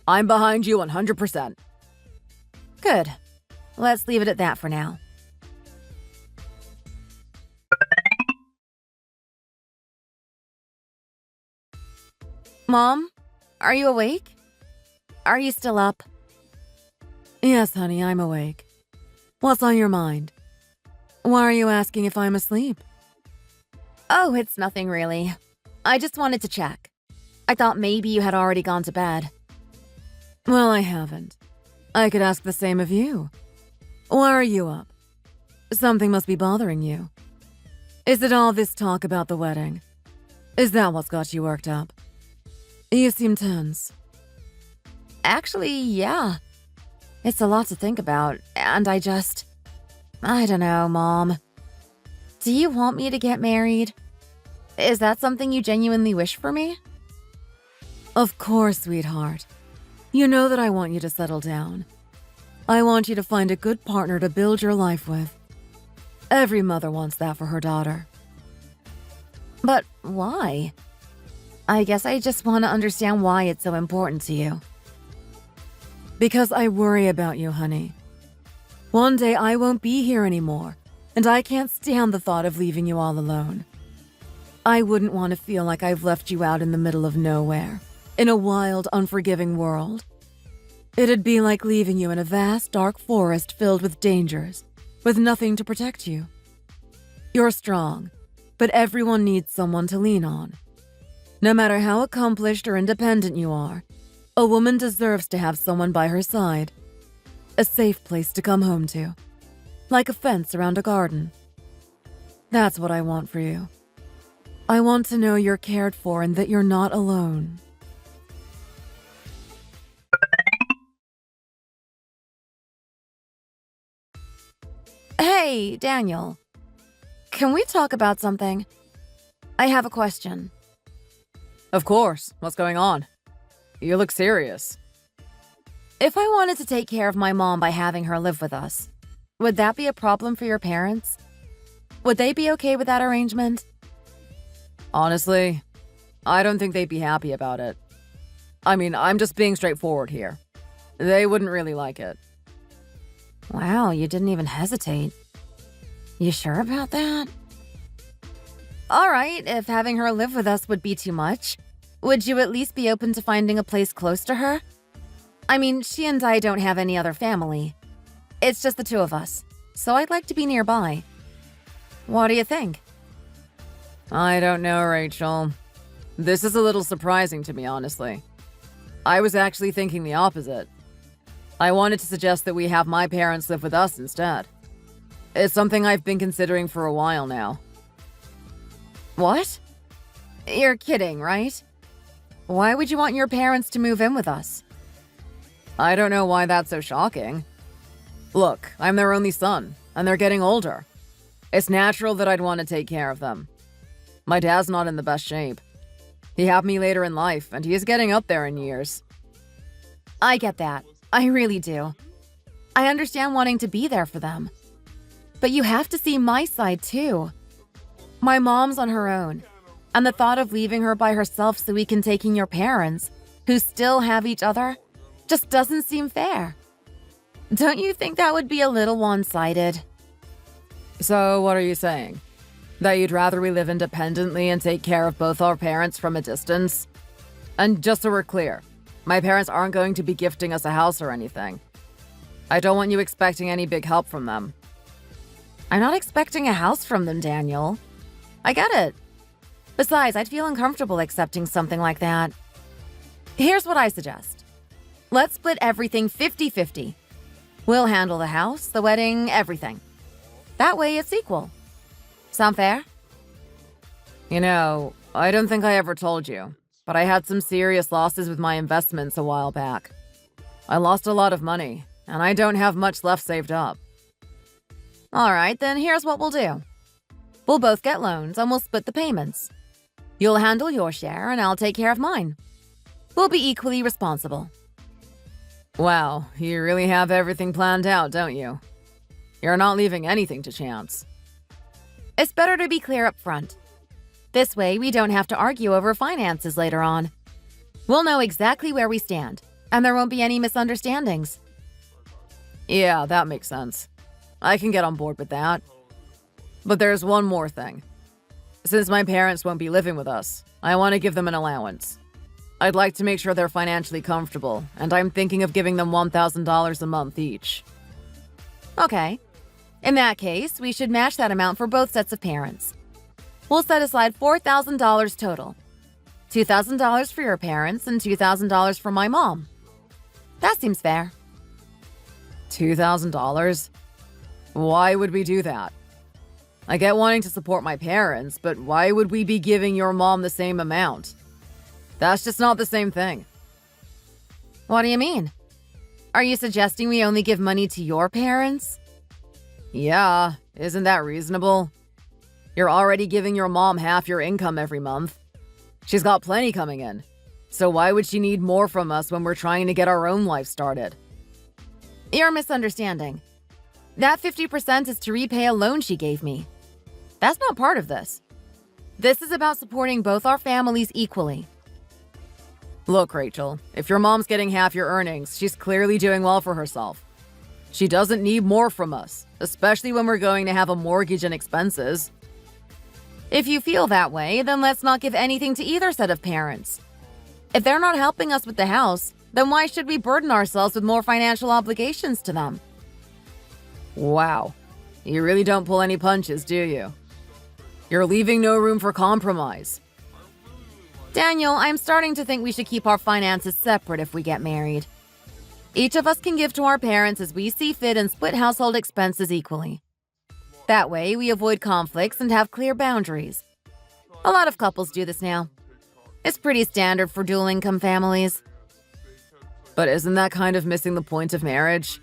I'm behind you 100%. Good. Let's leave it at that for now. Mom, are you awake? Are you still up? Yes, honey, I'm awake. What's on your mind? Why are you asking if I'm asleep? Oh, it's nothing really. I just wanted to check. I thought maybe you had already gone to bed. Well, I haven't. I could ask the same of you. Why are you up? Something must be bothering you. Is it all this talk about the wedding? Is that what's got you worked up? You seem tense. Actually, yeah. It's a lot to think about, and I don't know, Mom. Do you want me to get married? Is that something you genuinely wish for me? Of course, sweetheart. You know that I want you to settle down. I want you to find a good partner to build your life with. Every mother wants that for her daughter. But why? I guess I just want to understand why it's so important to you. Because I worry about you, honey. One day I won't be here anymore, and I can't stand the thought of leaving you all alone. I wouldn't want to feel like I've left you out in the middle of nowhere, in a wild, unforgiving world. It'd be like leaving you in a vast, dark forest filled with dangers, with nothing to protect you. You're strong, but everyone needs someone to lean on. No matter how accomplished or independent you are, a woman deserves to have someone by her side. A safe place to come home to. Like a fence around a garden. That's what I want for you. I want to know you're cared for and that you're not alone. Hey, Daniel. Can we talk about something? I have a question. Of course. What's going on? You look serious. If I wanted to take care of my mom by having her live with us, would that be a problem for your parents? Would they be okay with that arrangement? Honestly, I don't think they'd be happy about it. I mean, I'm just being straightforward here. They wouldn't really like it. Wow, you didn't even hesitate. You sure about that? All right, if having her live with us would be too much, would you at least be open to finding a place close to her? I mean, she and I don't have any other family. It's just the two of us, so I'd like to be nearby. What do you think? I don't know, Rachel. This is a little surprising to me, honestly. I was actually thinking the opposite. I wanted to suggest that we have my parents live with us instead. It's something I've been considering for a while now. What? You're kidding, right? Why would you want your parents to move in with us? I don't know why that's so shocking. Look, I'm their only son, and they're getting older. It's natural that I'd want to take care of them. My dad's not in the best shape. He had me later in life, and he is getting up there in years. I get that. I really do. I understand wanting to be there for them. But you have to see my side too. My mom's on her own, and the thought of leaving her by herself so we can take in your parents, who still have each other, just doesn't seem fair. Don't you think that would be a little one-sided? So, what are you saying? That you'd rather we live independently and take care of both our parents from a distance? And just so we're clear, my parents aren't going to be gifting us a house or anything. I don't want you expecting any big help from them. I'm not expecting a house from them, Daniel. I get it. Besides, I'd feel uncomfortable accepting something like that. Here's what I suggest. Let's split everything 50-50. We'll handle the house, the wedding, everything. That way it's equal. Sound fair? You know, I don't think I ever told you, but I had some serious losses with my investments a while back. I lost a lot of money, and I don't have much left saved up. All right, then here's what we'll do. We'll both get loans and we'll split the payments. You'll handle your share and I'll take care of mine. We'll be equally responsible. Wow, you really have everything planned out, don't you? You're not leaving anything to chance. It's better to be clear up front. This way, we don't have to argue over finances later on. We'll know exactly where we stand, and there won't be any misunderstandings. Yeah, that makes sense. I can get on board with that. But there's one more thing. Since my parents won't be living with us, I want to give them an allowance. I'd like to make sure they're financially comfortable, and I'm thinking of giving them $1,000 a month each. Okay. In that case, we should match that amount for both sets of parents. We'll set aside $4,000 total. $2,000 for your parents and $2,000 for my mom. That seems fair. $2,000? Why would we do that? I get wanting to support my parents, but why would we be giving your mom the same amount? That's just not the same thing. What do you mean? Are you suggesting we only give money to your parents? Yeah, isn't that reasonable? You're already giving your mom half your income every month. She's got plenty coming in. So why would she need more from us when we're trying to get our own life started? You're misunderstanding. That 50% is to repay a loan she gave me. That's not part of this. This is about supporting both our families equally. Look, Rachel, if your mom's getting half your earnings, she's clearly doing well for herself. She doesn't need more from us, especially when we're going to have a mortgage and expenses. If you feel that way, then let's not give anything to either set of parents. If they're not helping us with the house, then why should we burden ourselves with more financial obligations to them? Wow. You really don't pull any punches, do you? You're leaving no room for compromise. Daniel, I'm starting to think we should keep our finances separate if we get married. Each of us can give to our parents as we see fit and split household expenses equally. That way, we avoid conflicts and have clear boundaries. A lot of couples do this now. It's pretty standard for dual-income families. But isn't that kind of missing the point of marriage?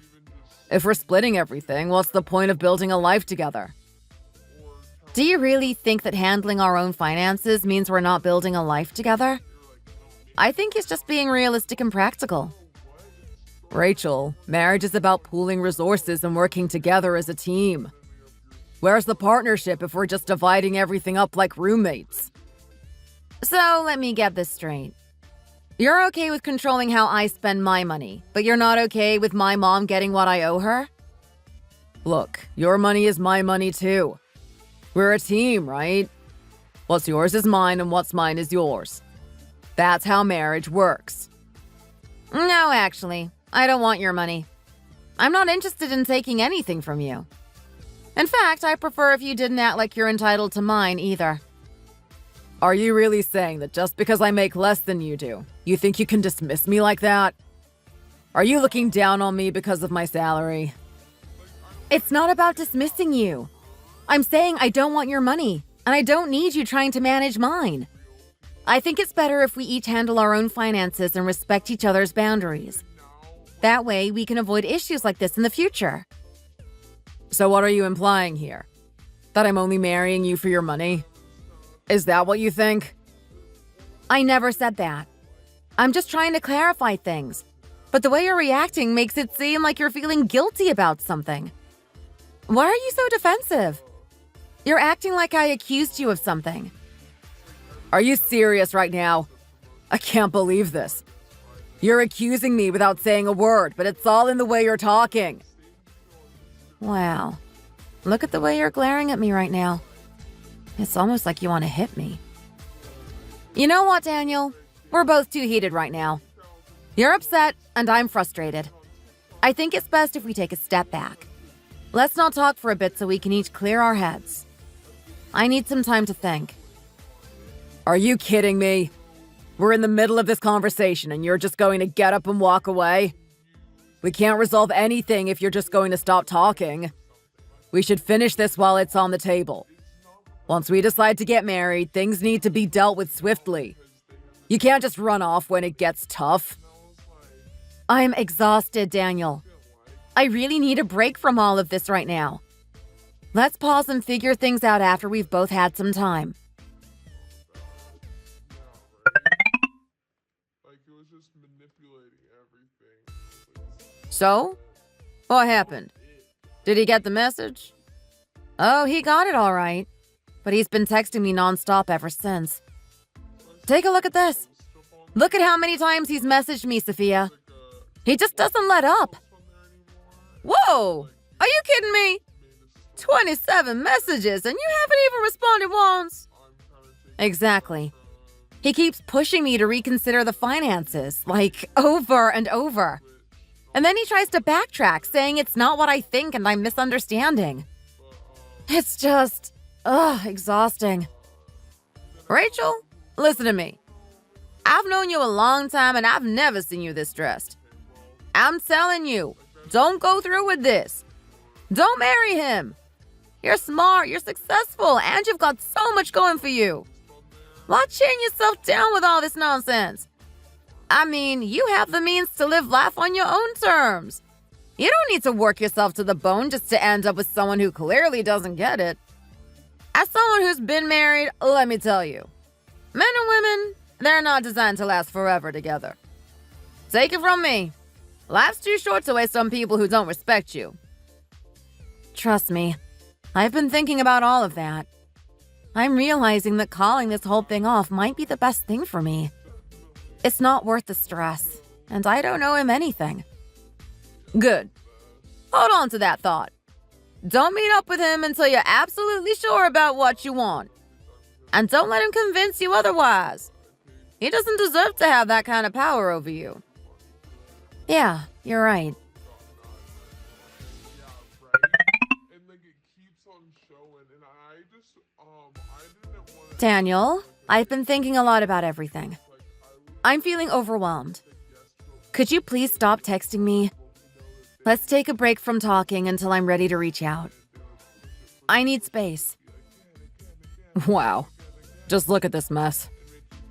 If we're splitting everything, what's the point of building a life together? Do you really think that handling our own finances means we're not building a life together? I think it's just being realistic and practical. Rachel, marriage is about pooling resources and working together as a team. Where's the partnership if we're just dividing everything up like roommates? So let me get this straight. You're okay with controlling how I spend my money, but you're not okay with my mom getting what I owe her? Look, your money is my money too. We're a team, right? What's yours is mine and what's mine is yours. That's how marriage works. No, actually, I don't want your money. I'm not interested in taking anything from you. In fact, I prefer if you didn't act like you're entitled to mine either. Are you really saying that just because I make less than you do, you think you can dismiss me like that? Are you looking down on me because of my salary? It's not about dismissing you. I'm saying I don't want your money, and I don't need you trying to manage mine. I think it's better if we each handle our own finances and respect each other's boundaries. That way, we can avoid issues like this in the future. So what are you implying here? That I'm only marrying you for your money? Is that what you think? I never said that. I'm just trying to clarify things. But the way you're reacting makes it seem like you're feeling guilty about something. Why are you so defensive? You're acting like I accused you of something. Are you serious right now? I can't believe this. You're accusing me without saying a word, but it's all in the way you're talking. Wow. Look at the way you're glaring at me right now. It's almost like you want to hit me. You know what, Daniel? We're both too heated right now. You're upset, and I'm frustrated. I think it's best if we take a step back. Let's not talk for a bit so we can each clear our heads. I need some time to think. Are you kidding me? We're in the middle of this conversation, and you're just going to get up and walk away? We can't resolve anything if you're just going to stop talking. We should finish this while it's on the table. Once we decide to get married, things need to be dealt with swiftly. You can't just run off when it gets tough. I'm exhausted, Daniel. I really need a break from all of this right now. Let's pause and figure things out after we've both had some time. So? What happened? Did he get the message? Oh, he got it all right. But he's been texting me nonstop ever since. Take a look at this. Look at how many times he's messaged me, Sophia. He just doesn't let up. Whoa! Are you kidding me? 27 messages and you haven't even responded once. Exactly. He keeps pushing me to reconsider the finances, like over and over. And then he tries to backtrack, saying it's not what I think and I'm misunderstanding. It's just, exhausting. Rachel, listen to me. I've known you a long time and I've never seen you this stressed. I'm telling you, don't go through with this. Don't marry him. You're smart, you're successful, and you've got so much going for you. Why chain yourself down with all this nonsense? I mean, you have the means to live life on your own terms. You don't need to work yourself to the bone just to end up with someone who clearly doesn't get it. As someone who's been married, let me tell you, men and women, they're not designed to last forever together. Take it from me. Life's too short to waste on people who don't respect you. Trust me, I've been thinking about all of that. I'm realizing that calling this whole thing off might be the best thing for me. It's not worth the stress, and I don't owe him anything. Good. Hold on to that thought. Don't meet up with him until you're absolutely sure about what you want. And don't let him convince you otherwise. He doesn't deserve to have that kind of power over you. Yeah, you're right. Daniel, I've been thinking a lot about everything. I'm feeling overwhelmed. Could you please stop texting me? Let's take a break from talking until I'm ready to reach out. I need space. Wow. Just look at this mess.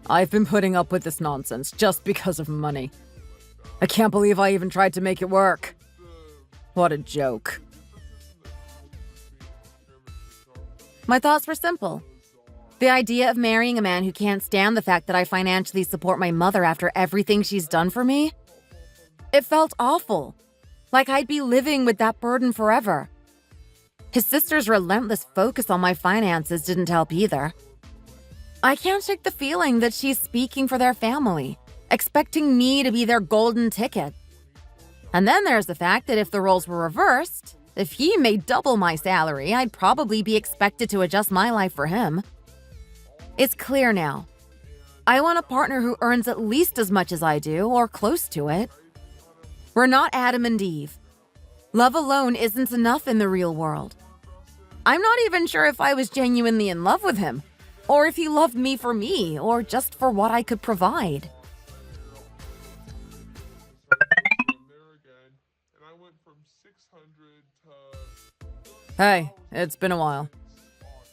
I've been putting up with this nonsense just because of money. I can't believe I even tried to make it work. What a joke. My thoughts were simple. The idea of marrying a man who can't stand the fact that I financially support my mother after everything she's done for me? It felt awful. Like I'd be living with that burden forever. His sister's relentless focus on my finances didn't help either. I can't shake the feeling that she's speaking for their family, expecting me to be their golden ticket. And then there's the fact that if the roles were reversed, if he made double my salary, I'd probably be expected to adjust my life for him. It's clear now. I want a partner who earns at least as much as I do, or close to it. We're not Adam and Eve. Love alone isn't enough in the real world. I'm not even sure if I was genuinely in love with him, or if he loved me, or just for what I could provide. Hey, it's been a while.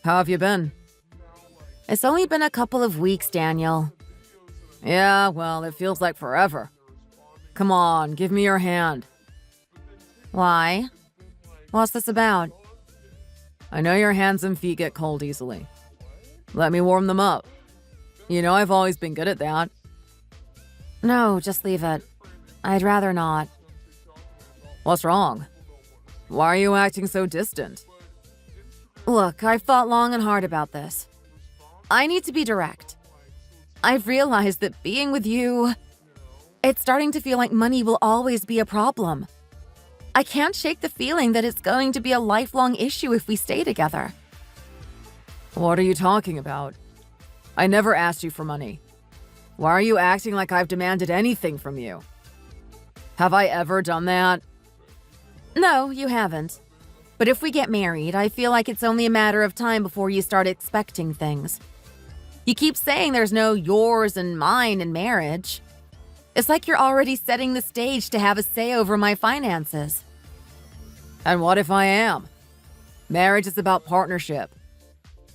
How have you been? It's only been a couple of weeks, Daniel. Yeah, well, it feels like forever. Come on, give me your hand. Why? What's this about? I know your hands and feet get cold easily. Let me warm them up. You know I've always been good at that. No, just leave it. I'd rather not. What's wrong? Why are you acting so distant? Look, I've thought long and hard about this. I need to be direct. I've realized that being with you, it's starting to feel like money will always be a problem. I can't shake the feeling that it's going to be a lifelong issue if we stay together. What are you talking about? I never asked you for money. Why are you acting like I've demanded anything from you? Have I ever done that? No, you haven't. But if we get married, I feel like it's only a matter of time before you start expecting things. You keep saying there's no yours and mine in marriage. It's like you're already setting the stage to have a say over my finances. And what if I am? Marriage is about partnership.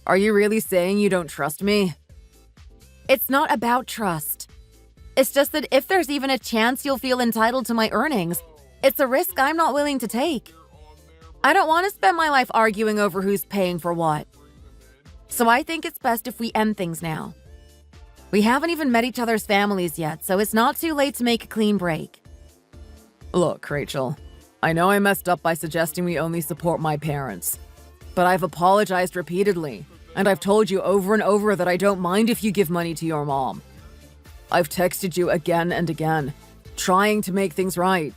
Are you really saying you don't trust me? It's not about trust. It's just that if there's even a chance you'll feel entitled to my earnings, it's a risk I'm not willing to take. I don't want to spend my life arguing over who's paying for what. So I think it's best if we end things now. We haven't even met each other's families yet, so it's not too late to make a clean break. Look, Rachel, I know I messed up by suggesting we only support my parents. But I've apologized repeatedly, and I've told you over and over that I don't mind if you give money to your mom. I've texted you again and again, trying to make things right.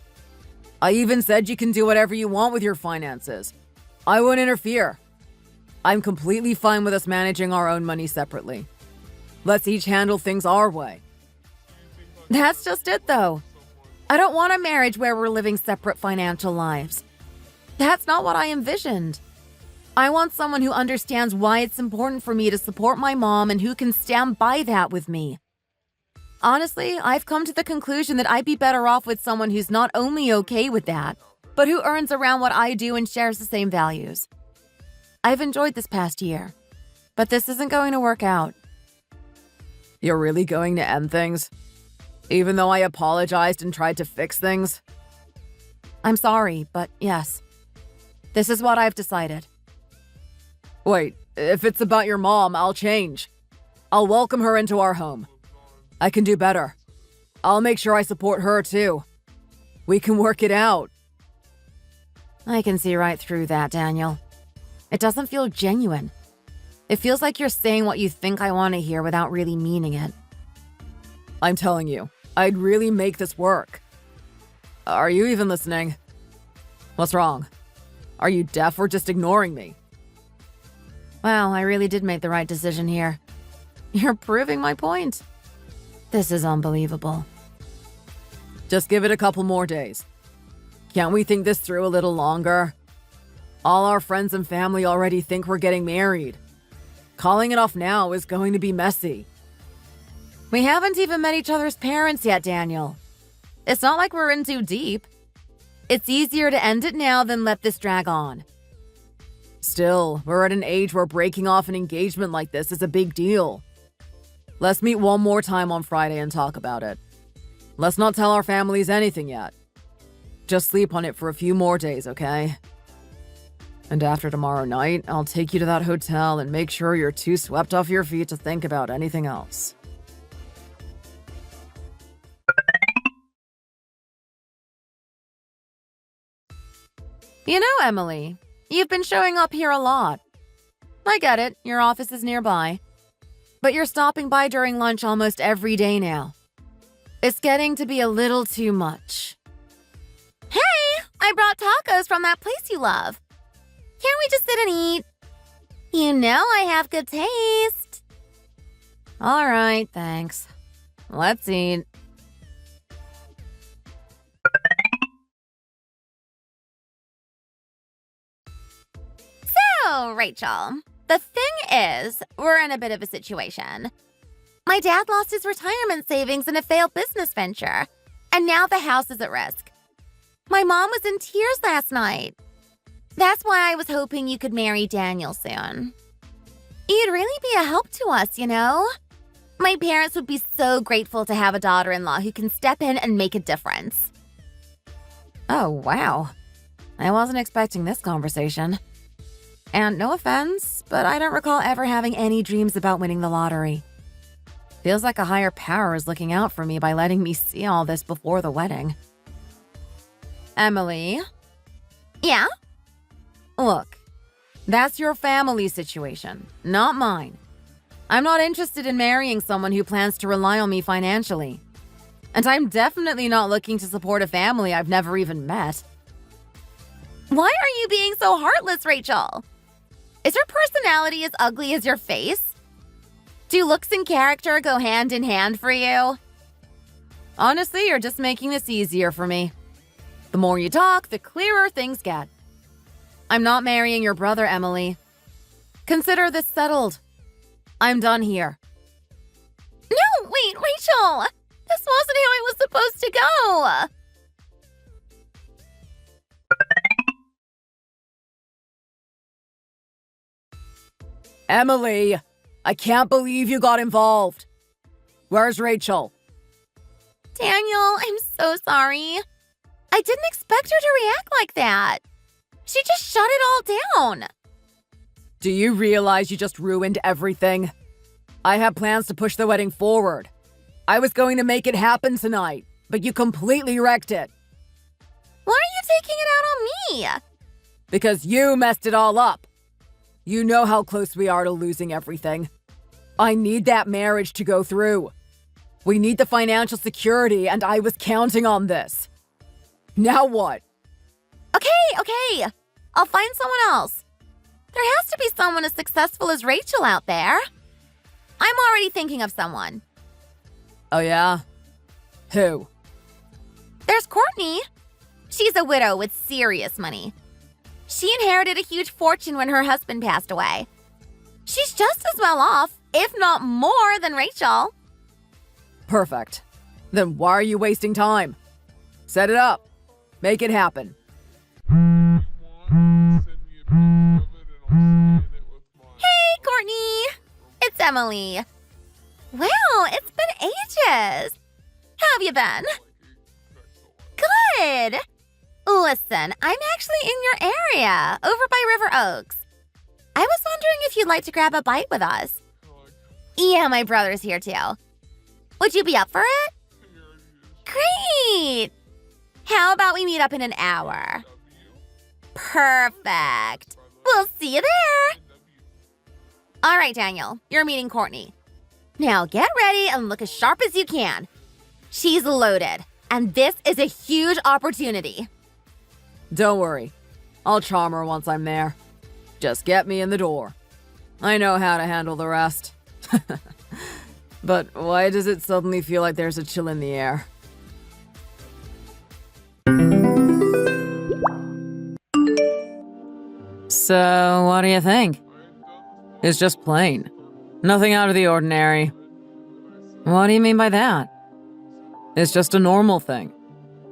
I even said you can do whatever you want with your finances. I won't interfere. I'm completely fine with us managing our own money separately. Let's each handle things our way. That's just it, though. I don't want a marriage where we're living separate financial lives. That's not what I envisioned. I want someone who understands why it's important for me to support my mom and who can stand by that with me. Honestly, I've come to the conclusion that I'd be better off with someone who's not only okay with that, but who earns around what I do and shares the same values. I've enjoyed this past year, but this isn't going to work out. You're really going to end things? Even though I apologized and tried to fix things? I'm sorry, but yes. This is what I've decided. Wait, if it's about your mom, I'll change. I'll welcome her into our home. I can do better. I'll make sure I support her too. We can work it out. I can see right through that, Daniel. It doesn't feel genuine. It feels like you're saying what you think I want to hear without really meaning it. I'm telling you, I'd really make this work. Are you even listening? What's wrong? Are you deaf or just ignoring me? Wow, I really did make the right decision here. You're proving my point. This is unbelievable. Just give it a couple more days. Can't we think this through a little longer? All our friends and family already think we're getting married, Calling it off now is going to be messy. We haven't even met each other's parents yet, Daniel. It's not like we're in too deep. It's easier to end it now than let this drag on. Still, we're at an age where breaking off an engagement like this is a big deal. Let's meet one more time on Friday and talk about it. Let's not tell our families anything yet. Just sleep on it for a few more days, okay? And after tomorrow night, I'll take you to that hotel and make sure you're too swept off your feet to think about anything else. You know, Emily, you've been showing up here a lot. I get it, your office is nearby. But you're stopping by during lunch almost every day now. It's getting to be a little too much. Hey, I brought tacos from that place you love. Can't we just sit and eat? You know I have good taste. All right, thanks. Let's eat. So, Rachel, the thing is, we're in a bit of a situation. My dad lost his retirement savings in a failed business venture, and now the house is at risk. My mom was in tears last night. That's why I was hoping you could marry Daniel soon. You'd really be a help to us, you know? My parents would be so grateful to have a daughter-in-law who can step in and make a difference. Oh, wow. I wasn't expecting this conversation. And no offense, but I don't recall ever having any dreams about winning the lottery. Feels like a higher power is looking out for me by letting me see all this before the wedding. Emily? Yeah? Look, that's your family situation, not mine. I'm not interested in marrying someone who plans to rely on me financially. And I'm definitely not looking to support a family I've never even met. Why are you being so heartless, Rachel? Is your personality as ugly as your face? Do looks and character go hand in hand for you? Honestly, you're just making this easier for me. The more you talk, the clearer things get. I'm not marrying your brother, Emily. Consider this settled. I'm done here. No, wait, Rachel! This wasn't how it was supposed to go! Emily, I can't believe you got involved. Where's Rachel? Daniel, I'm so sorry. I didn't expect her to react like that. She just shut it all down. Do you realize you just ruined everything? I had plans to push the wedding forward. I was going to make it happen tonight, but you completely wrecked it. Why are you taking it out on me? Because you messed it all up. You know how close we are to losing everything. I need that marriage to go through. We need the financial security, and I was counting on this. Now what? Okay. I'll find someone else. There has to be someone as successful as Rachel out there. I'm already thinking of someone. Oh yeah? Who? There's Courtney. She's a widow with serious money. She inherited a huge fortune when her husband passed away. She's just as well off, if not more, than Rachel. Perfect. Then why are you wasting time? Set it up. Make it happen. Hey, Courtney! It's Emily. Wow, it's been ages. How have you been? Good. Listen, I'm actually in your area, over by River Oaks. I was wondering if you'd like to grab a bite with us. Yeah, my brother's here too. Would you be up for it? Great! How about we meet up in an hour? Perfect. We'll see you there. All right, Daniel, you're meeting Courtney. Now get ready and look as sharp as you can. She's loaded, and this is a huge opportunity. Don't worry. I'll charm her once I'm there. Just get me in the door. I know how to handle the rest. But why does it suddenly feel like there's a chill in the air? So, what do you think? It's just plain. Nothing out of the ordinary. What do you mean by that? It's just a normal thing.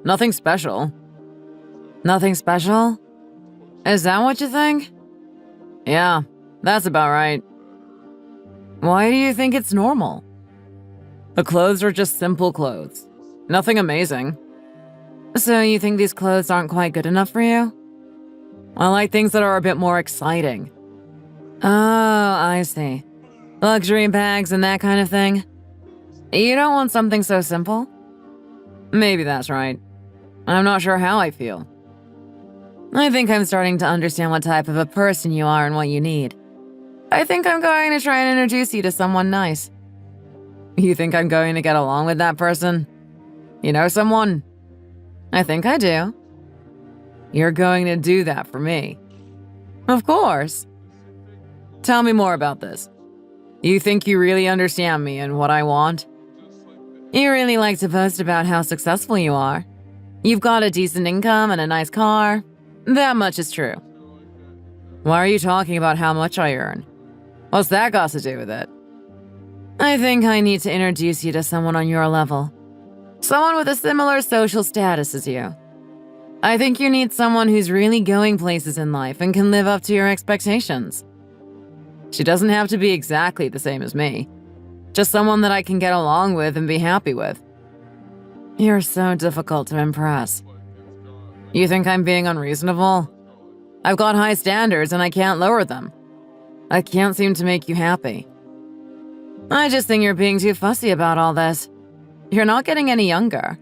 Nothing special. Nothing special? Is that what you think? Yeah, that's about right. Why do you think it's normal? The clothes are just simple clothes. Nothing amazing. So you think these clothes aren't quite good enough for you? I like things that are a bit more exciting. Oh, I see. Luxury bags and that kind of thing. You don't want something so simple? Maybe that's right. I'm not sure how I feel. I think I'm starting to understand what type of a person you are and what you need. I think I'm going to try and introduce you to someone nice. You think I'm going to get along with that person? You know someone? I think I do. You're going to do that for me. Of course. Tell me more about this. You think you really understand me and what I want? You really like to boast about how successful you are. You've got a decent income and a nice car. That much is true. Why are you talking about how much I earn? What's that got to do with it? I think I need to introduce you to someone on your level. Someone with a similar social status as you. I think you need someone who's really going places in life and can live up to your expectations. She doesn't have to be exactly the same as me. Just someone that I can get along with and be happy with. You're so difficult to impress. You think I'm being unreasonable? I've got high standards and I can't lower them. I can't seem to make you happy. I just think you're being too fussy about all this. You're not getting any younger.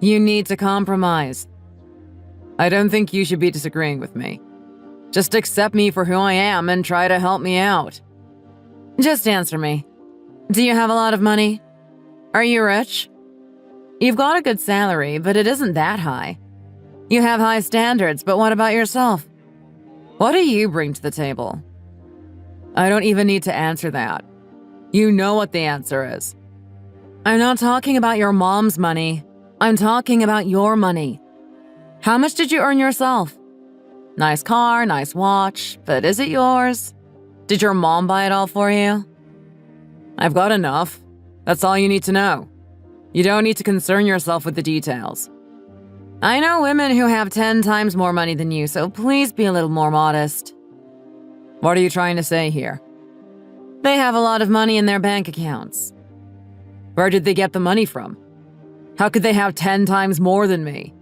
You need to compromise. I don't think you should be disagreeing with me. Just accept me for who I am and try to help me out. Just answer me. Do you have a lot of money? Are you rich? You've got a good salary, but it isn't that high. You have high standards, but what about yourself? What do you bring to the table? I don't even need to answer that. You know what the answer is. I'm not talking about your mom's money. I'm talking about your money. How much did you earn yourself? Nice car, nice watch, but is it yours? Did your mom buy it all for you? I've got enough. That's all you need to know. You don't need to concern yourself with the details. I know women who have 10 times more money than you, so please be a little more modest. What are you trying to say here? They have a lot of money in their bank accounts. Where did they get the money from? How could they have 10 times more than me?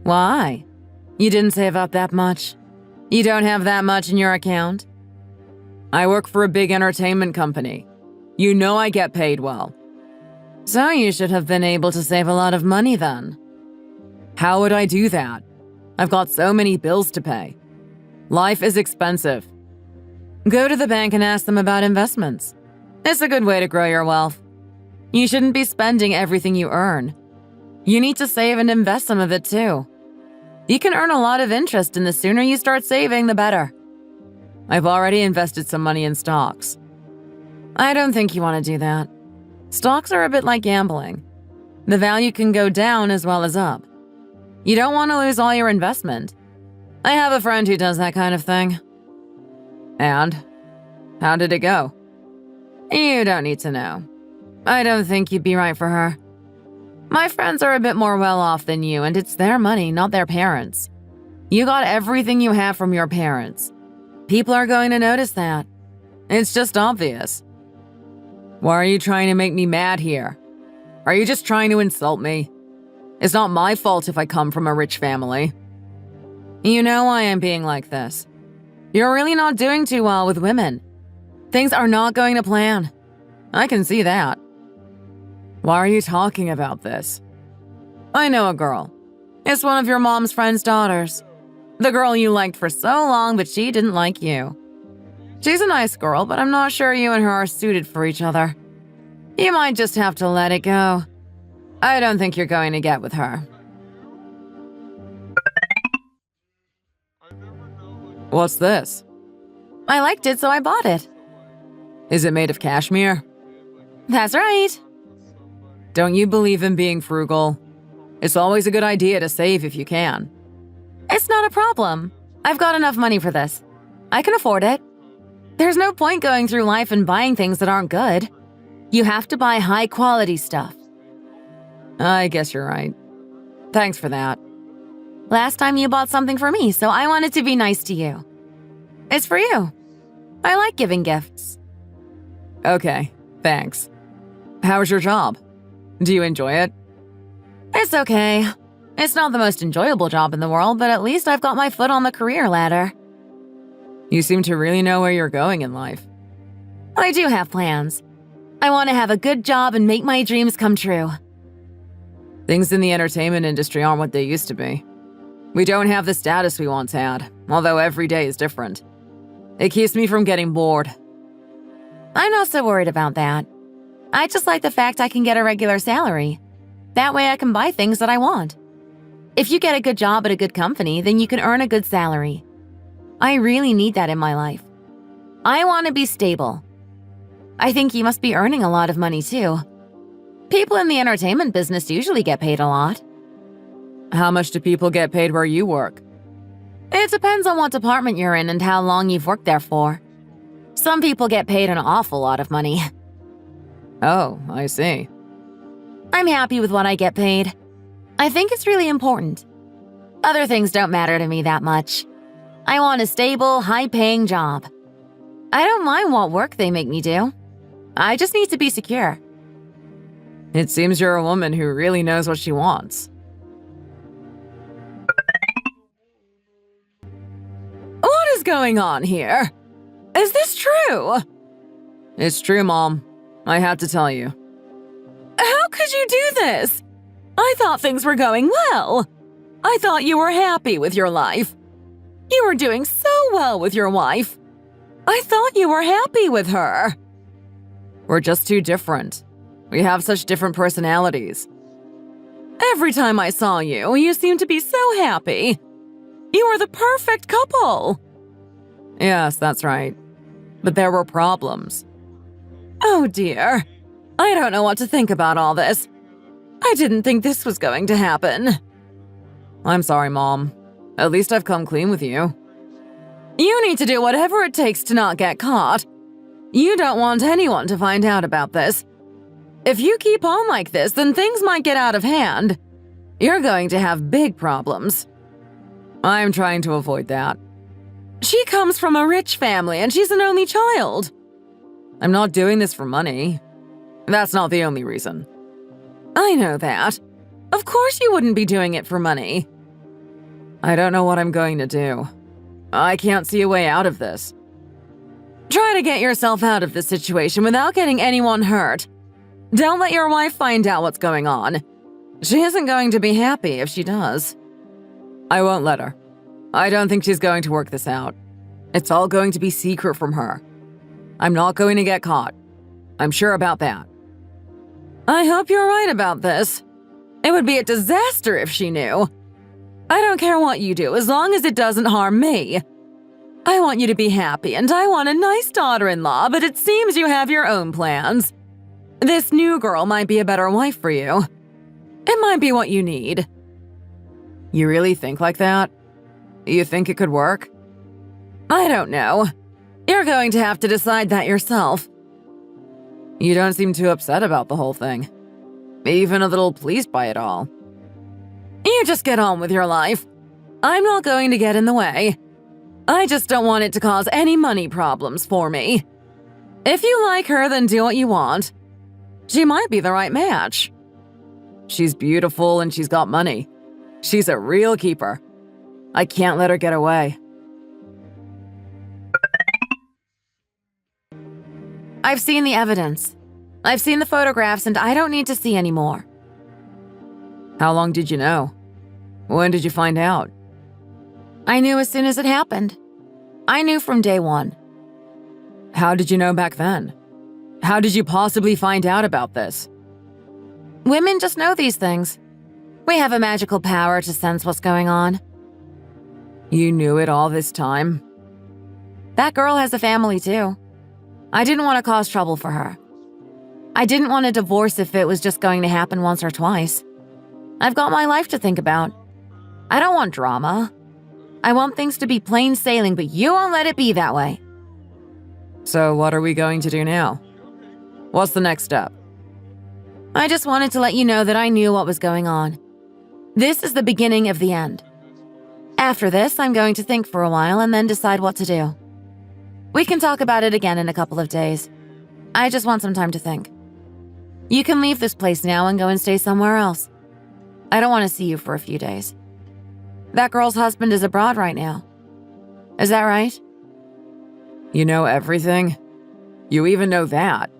Why? You didn't save up that much. You don't have that much in your account. I work for a big entertainment company. You know I get paid well. So you should have been able to save a lot of money then. How would I do that? I've got so many bills to pay. Life is expensive. Go to the bank and ask them about investments. It's a good way to grow your wealth. You shouldn't be spending everything you earn. You need to save and invest some of it too. You can earn a lot of interest, and the sooner you start saving, the better. I've already invested some money in stocks. I don't think you want to do that. Stocks are a bit like gambling. The value can go down as well as up. You don't want to lose all your investment. I have a friend who does that kind of thing. And? How did it go? You don't need to know. I don't think you'd be right for her. My friends are a bit more well-off than you, and it's their money, not their parents'. You got everything you have from your parents. People are going to notice that. It's just obvious. Why are you trying to make me mad here? Are you just trying to insult me? It's not my fault if I come from a rich family. You know why I'm being like this. You're really not doing too well with women. Things are not going to plan. I can see that. Why are you talking about this? I know a girl. It's one of your mom's friend's daughters. The girl you liked for so long, but she didn't like you. She's a nice girl, but I'm not sure you and her are suited for each other. You might just have to let it go. I don't think you're going to get with her. What's this? I liked it, so I bought it. Is it made of cashmere? That's right. Don't you believe in being frugal? It's always a good idea to save if you can. It's not a problem. I've got enough money for this. I can afford it. There's no point going through life and buying things that aren't good. You have to buy high-quality stuff. I guess you're right. Thanks for that. Last time you bought something for me, so I wanted to be nice to you. It's for you. I like giving gifts. Okay, thanks. How's your job? Do you enjoy it? It's okay. It's not the most enjoyable job in the world, but at least I've got my foot on the career ladder. You seem to really know where you're going in life. I do have plans. I want to have a good job and make my dreams come true. Things in the entertainment industry aren't what they used to be. We don't have the status we once had, although every day is different. It keeps me from getting bored. I'm not so worried about that. I just like the fact I can get a regular salary. That way I can buy things that I want. If you get a good job at a good company, then you can earn a good salary. I really need that in my life. I want to be stable. I think you must be earning a lot of money too. People in the entertainment business usually get paid a lot. How much do people get paid where you work? It depends on what department you're in and how long you've worked there for. Some people get paid an awful lot of money. Oh, I see. I'm happy with what I get paid. I think it's really important. Other things don't matter to me that much. I want a stable, high-paying job. I don't mind what work they make me do. I just need to be secure. It seems you're a woman who really knows what she wants. What is going on here? Is this true? It's true, Mom. I had to tell you. How could you do this? I thought things were going well. I thought you were happy with your life. You were doing so well with your wife. I thought you were happy with her. We're just too different. We have such different personalities. Every time I saw you, you seemed to be so happy. You were the perfect couple. Yes, that's right. But there were problems. Oh dear. I don't know what to think about all this. I didn't think this was going to happen. I'm sorry, Mom. At least I've come clean with you. You need to do whatever it takes to not get caught. You don't want anyone to find out about this. If you keep on like this, then things might get out of hand. You're going to have big problems. I'm trying to avoid that. She comes from a rich family and she's an only child. I'm not doing this for money. That's not the only reason. I know that. Of course you wouldn't be doing it for money. I don't know what I'm going to do. I can't see a way out of this. Try to get yourself out of this situation without getting anyone hurt. Don't let your wife find out what's going on. She isn't going to be happy if she does. I won't let her. I don't think she's going to work this out. It's all going to be secret from her. I'm not going to get caught. I'm sure about that. I hope you're right about this. It would be a disaster if she knew. I don't care what you do as long as it doesn't harm me. I want you to be happy and I want a nice daughter-in-law, but it seems you have your own plans. This new girl might be a better wife for you. It might be what you need. You really think like that? You think it could work? I don't know. You're going to have to decide that yourself. You don't seem too upset about the whole thing. Even a little pleased by it all. You just get on with your life. I'm not going to get in the way. I just don't want it to cause any money problems for me. If you like her, then do what you want. She might be the right match. She's beautiful and she's got money. She's a real keeper. I can't let her get away. I've seen the evidence. I've seen the photographs and I don't need to see any more. How long did you know? When did you find out? I knew as soon as it happened. I knew from day one. How did you know back then? How did you possibly find out about this? Women just know these things. We have a magical power to sense what's going on. You knew it all this time? That girl has a family too. I didn't want to cause trouble for her. I didn't want a divorce if it was just going to happen once or twice. I've got my life to think about. I don't want drama. I want things to be plain sailing, but you won't let it be that way. So what are we going to do now? What's the next step? I just wanted to let you know that I knew what was going on. This is the beginning of the end. After this, I'm going to think for a while and then decide what to do. We can talk about it again in a couple of days. I just want some time to think. You can leave this place now and go and stay somewhere else. I don't want to see you for a few days. That girl's husband is abroad right now. Is that right? You know everything? You even know that?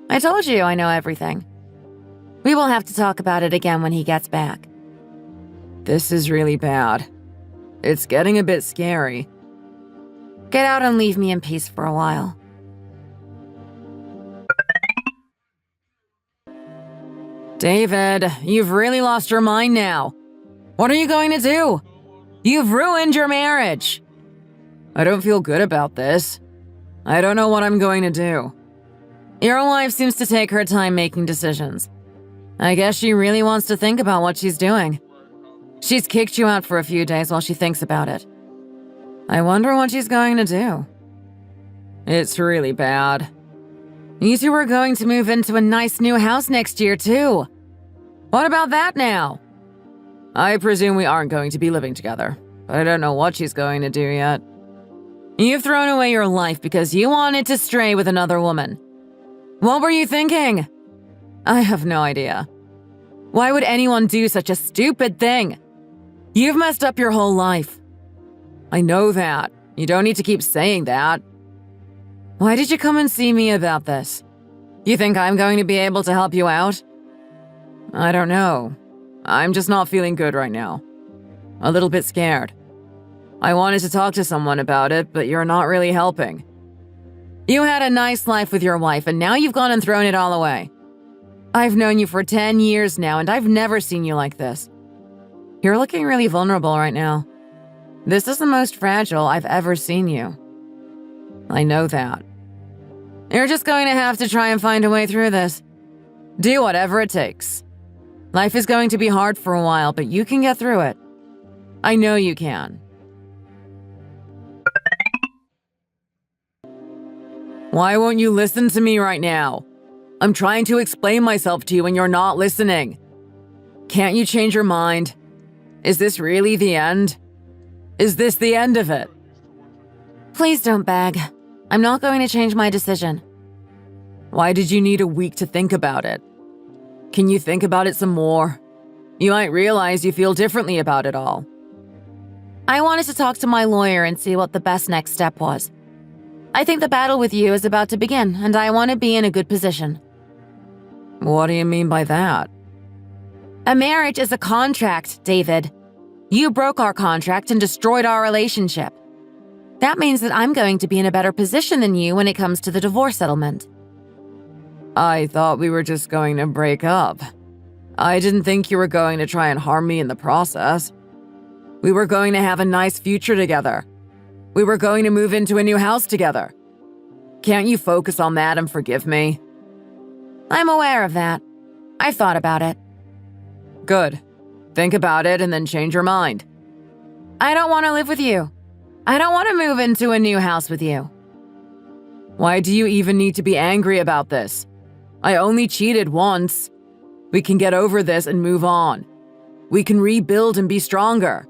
I told you I know everything. We will have to talk about it again when he gets back. This is really bad. It's getting a bit scary. Get out and leave me in peace for a while. David, you've really lost your mind now. What are you going to do? You've ruined your marriage. I don't feel good about this. I don't know what I'm going to do. Your wife seems to take her time making decisions. I guess she really wants to think about what she's doing. She's kicked you out for a few days while she thinks about it. I wonder what she's going to do. It's really bad. You two are going to move into a nice new house next year, too. What about that now? I presume we aren't going to be living together, but I don't know what she's going to do yet. You've thrown away your life because you wanted to stray with another woman. What were you thinking? I have no idea. Why would anyone do such a stupid thing? You've messed up your whole life. I know that. You don't need to keep saying that. Why did you come and see me about this? You think I'm going to be able to help you out? I don't know. I'm just not feeling good right now. A little bit scared. I wanted to talk to someone about it, but you're not really helping. You had a nice life with your wife, and now you've gone and thrown it all away. I've known you for 10 years now, and I've never seen you like this. You're looking really vulnerable right now. This is the most fragile I've ever seen you. I know that. You're just going to have to try and find a way through this. Do whatever it takes. Life is going to be hard for a while, but you can get through it. I know you can. Why won't you listen to me right now? I'm trying to explain myself to you and you're not listening. Can't you change your mind? Is this really the end? Is this the end of it? Please don't beg. I'm not going to change my decision. Why did you need a week to think about it? Can you think about it some more? You might realize you feel differently about it all. I wanted to talk to my lawyer and see what the best next step was. I think the battle with you is about to begin, and I want to be in a good position. What do you mean by that? A marriage is a contract, David. You broke our contract and destroyed our relationship. That means that I'm going to be in a better position than you when it comes to the divorce settlement. I thought we were just going to break up. I didn't think you were going to try and harm me in the process. We were going to have a nice future together. We were going to move into a new house together. Can't you focus on that and forgive me? I'm aware of that. I've thought about it. Good. Think about it and then change your mind. I don't want to live with you. I don't want to move into a new house with you. Why do you even need to be angry about this? I only cheated once. We can get over this and move on. We can rebuild and be stronger.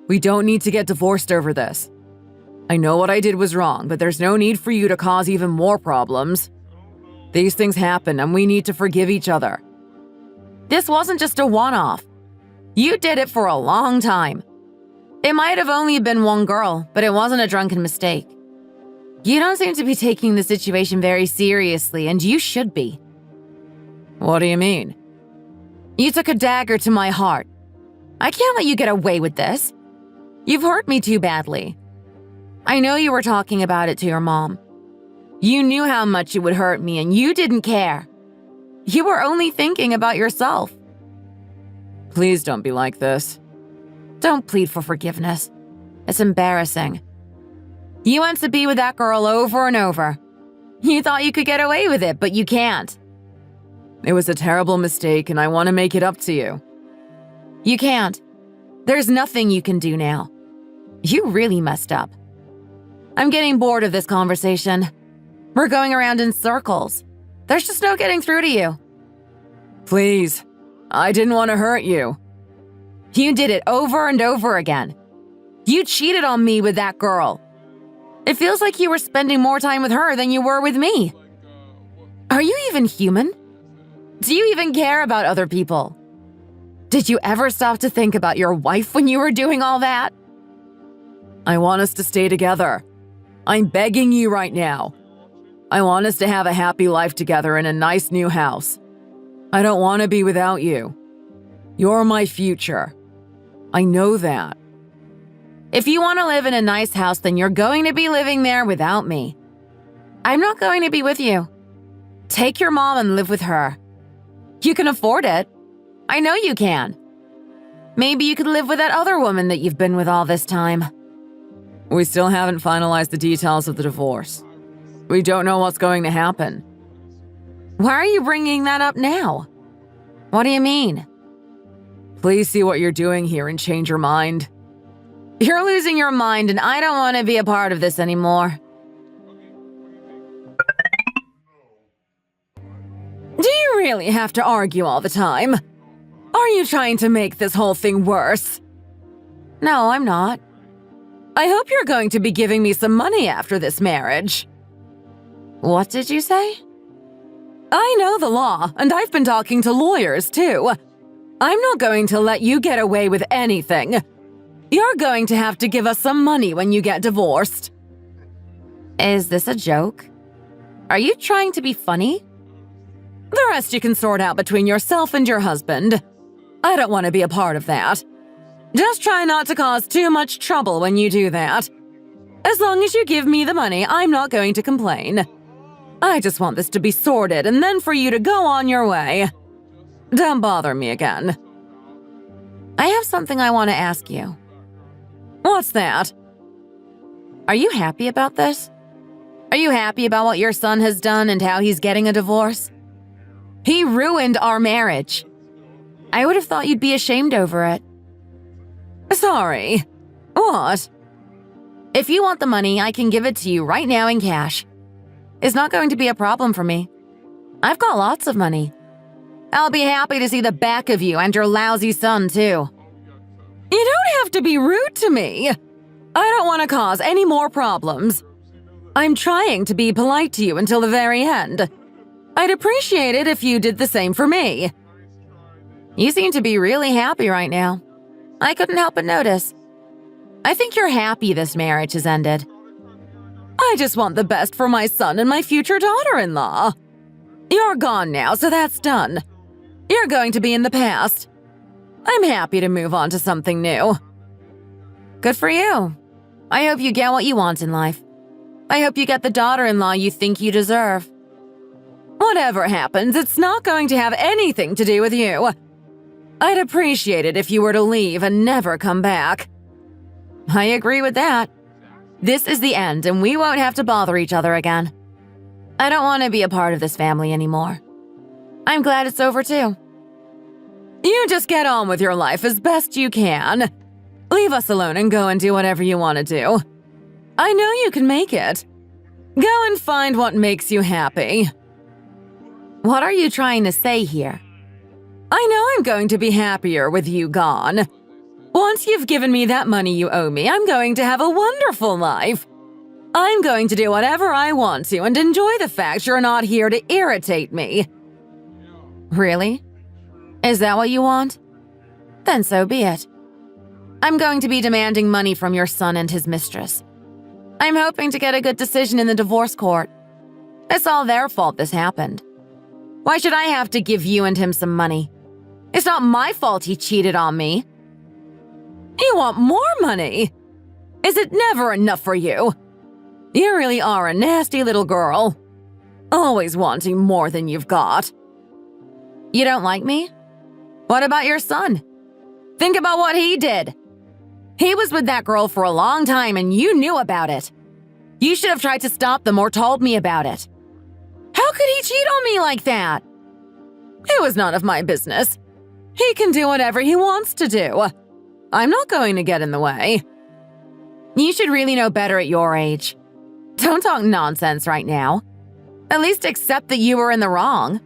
We don't need to get divorced over this. I know what I did was wrong, but there's no need for you to cause even more problems. These things happen and we need to forgive each other. This wasn't just a one-off. You did it for a long time. It might have only been one girl, but it wasn't a drunken mistake. You don't seem to be taking the situation very seriously, and you should be. What do you mean? You took a dagger to my heart. I can't let you get away with this. You've hurt me too badly. I know you were talking about it to your mom. You knew how much it would hurt me, and you didn't care. You were only thinking about yourself. Please don't be like this. Don't plead for forgiveness. It's embarrassing. You went to be with that girl over and over. You thought you could get away with it, but you can't. It was a terrible mistake, and I want to make it up to you. You can't. There's nothing you can do now. You really messed up. I'm getting bored of this conversation. We're going around in circles. There's just no getting through to you. Please, I didn't want to hurt you. You did it over and over again. You cheated on me with that girl. It feels like you were spending more time with her than you were with me. Are you even human? Do you even care about other people? Did you ever stop to think about your wife when you were doing all that? I want us to stay together. I'm begging you right now. I want us to have a happy life together in a nice new house. I don't want to be without you. You're my future. I know that. If you want to live in a nice house, then you're going to be living there without me. I'm not going to be with you. Take your mom and live with her. You can afford it. I know you can. Maybe you could live with that other woman that you've been with all this time. We still haven't finalized the details of the divorce. We don't know what's going to happen. Why are you bringing that up now? What do you mean? Please see what you're doing here and change your mind. You're losing your mind and I don't want to be a part of this anymore. Do you really have to argue all the time? Are you trying to make this whole thing worse? No, I'm not. I hope you're going to be giving me some money after this marriage. What did you say? I know the law, and I've been talking to lawyers too. I'm not going to let you get away with anything. You're going to have to give us some money when you get divorced. Is this a joke? Are you trying to be funny? The rest you can sort out between yourself and your husband. I don't want to be a part of that. Just try not to cause too much trouble when you do that. As long as you give me the money, I'm not going to complain. I just want this to be sorted and then for you to go on your way. Don't bother me again. I have something I want to ask you. What's that? Are you happy about this? Are you happy about what your son has done and how he's getting a divorce? He ruined our marriage. I would have thought you'd be ashamed over it. Sorry. What? If you want the money, I can give it to you right now in cash. It's not going to be a problem for me. I've got lots of money. I'll be happy to see the back of you and your lousy son, too. You don't have to be rude to me. I don't want to cause any more problems. I'm trying to be polite to you until the very end. I'd appreciate it if you did the same for me. You seem to be really happy right now. I couldn't help but notice. I think you're happy this marriage has ended. I just want the best for my son and my future daughter-in-law. You're gone now, so that's done. You're going to be in the past. I'm happy to move on to something new. Good for you. I hope you get what you want in life. I hope you get the daughter-in-law you think you deserve. Whatever happens, it's not going to have anything to do with you. I'd appreciate it if you were to leave and never come back. I agree with that. This is the end, and we won't have to bother each other again. I don't want to be a part of this family anymore. I'm glad it's over, too. You just get on with your life as best you can. Leave us alone and go and do whatever you want to do. I know you can make it. Go and find what makes you happy. What are you trying to say here? I know I'm going to be happier with you gone. Once you've given me that money you owe me, I'm going to have a wonderful life. I'm going to do whatever I want to and enjoy the fact you're not here to irritate me. Really? Is that what you want? Then so be it. I'm going to be demanding money from your son and his mistress. I'm hoping to get a good decision in the divorce court. It's all their fault this happened. Why should I have to give you and him some money? It's not my fault he cheated on me. You want more money? Is it never enough for you? You really are a nasty little girl. Always wanting more than you've got. You don't like me? What about your son? Think about what he did. He was with that girl for a long time and you knew about it. You should have tried to stop them or told me about it. How could he cheat on me like that? It was none of my business. He can do whatever he wants to do. I'm not going to get in the way. You should really know better at your age. Don't talk nonsense right now. At least accept that you were in the wrong.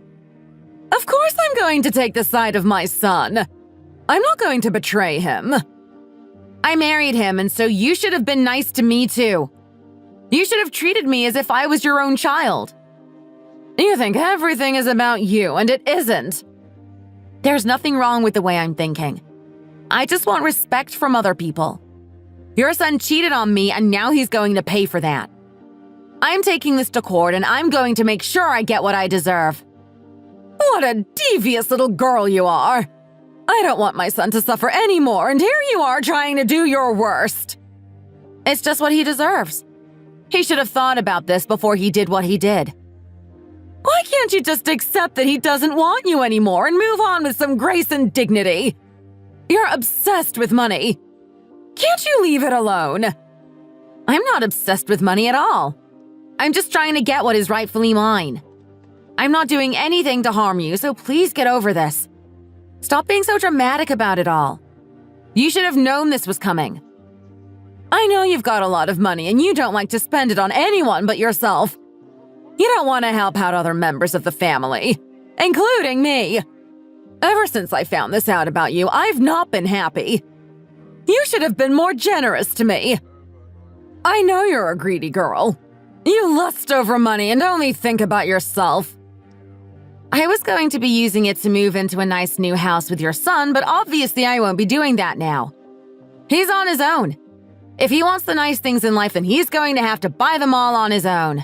Of course I'm going to take the side of my son. I'm not going to betray him. I married him, and so you should have been nice to me too. You should have treated me as if I was your own child. You think everything is about you, and it isn't. There's nothing wrong with the way I'm thinking. I just want respect from other people. Your son cheated on me, and now he's going to pay for that. I'm taking this to court, and I'm going to make sure I get what I deserve. What a devious little girl you are. I don't want my son to suffer anymore, and here you are trying to do your worst. It's just what he deserves. He should have thought about this before he did what he did. Why can't you just accept that he doesn't want you anymore and move on with some grace and dignity? You're obsessed with money. Can't you leave it alone? I'm not obsessed with money at all. I'm just trying to get what is rightfully mine. I'm not doing anything to harm you, so please get over this. Stop being so dramatic about it all. You should have known this was coming. I know you've got a lot of money and you don't like to spend it on anyone but yourself. You don't want to help out other members of the family, including me. Ever since I found this out about you, I've not been happy. You should have been more generous to me. I know you're a greedy girl. You lust over money and only think about yourself. I was going to be using it to move into a nice new house with your son, but obviously I won't be doing that now. He's on his own. If he wants the nice things in life, then he's going to have to buy them all on his own.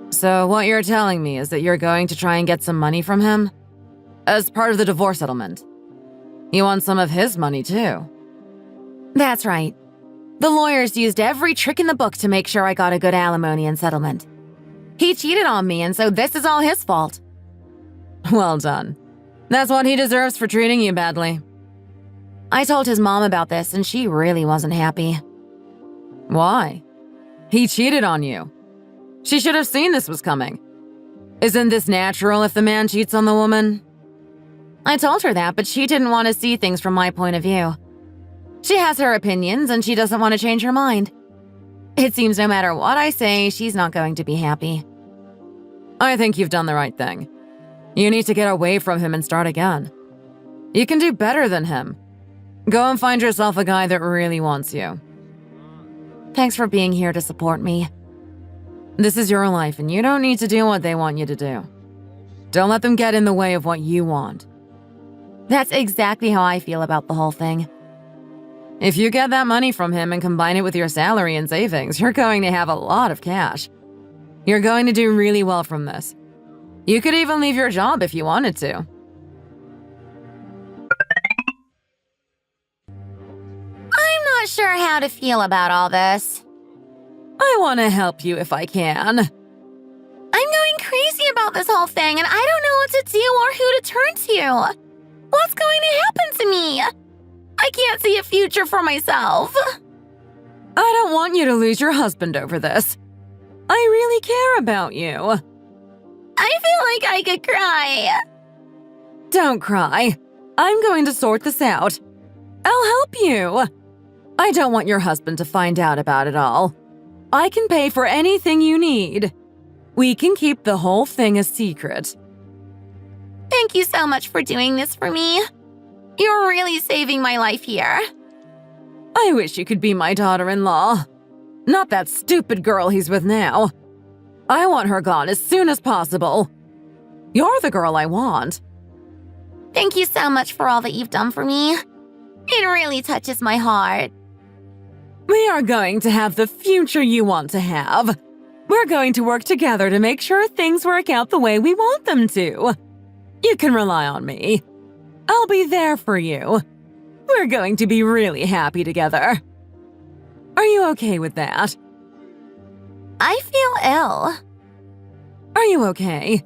So what you're telling me is that you're going to try and get some money from him? As part of the divorce settlement. You want some of his money too? That's right. The lawyers used every trick in the book to make sure I got a good alimony and settlement. He cheated on me, and so this is all his fault. Well done. That's what he deserves for treating you badly. I told his mom about this, and she really wasn't happy. Why? He cheated on you. She should have seen this was coming. Isn't this natural if the man cheats on the woman? I told her that, but she didn't want to see things from my point of view. She has her opinions, and she doesn't want to change her mind. It seems no matter what I say, she's not going to be happy. I think you've done the right thing. You need to get away from him and start again. You can do better than him. Go and find yourself a guy that really wants you. Thanks for being here to support me. This is your life, and you don't need to do what they want you to do. Don't let them get in the way of what you want. That's exactly how I feel about the whole thing. If you get that money from him and combine it with your salary and savings, you're going to have a lot of cash. You're going to do really well from this. You could even leave your job if you wanted to. I'm not sure how to feel about all this. I want to help you if I can. I'm going crazy about this whole thing, and I don't know what to do or who to turn to. What's going to happen to me? I can't see a future for myself. I don't want you to lose your husband over this. I really care about you. I feel like I could cry. Don't cry. I'm going to sort this out. I'll help you. I don't want your husband to find out about it all. I can pay for anything you need. We can keep the whole thing a secret. Thank you so much for doing this for me. You're really saving my life here. I wish you could be my daughter-in-law. Not that stupid girl he's with now. I want her gone as soon as possible. You're the girl I want. Thank you so much for all that you've done for me. It really touches my heart. We are going to have the future you want to have. We're going to work together to make sure things work out the way we want them to. You can rely on me. I'll be there for you. We're going to be really happy together. Are you okay with that? I feel ill. Are you okay?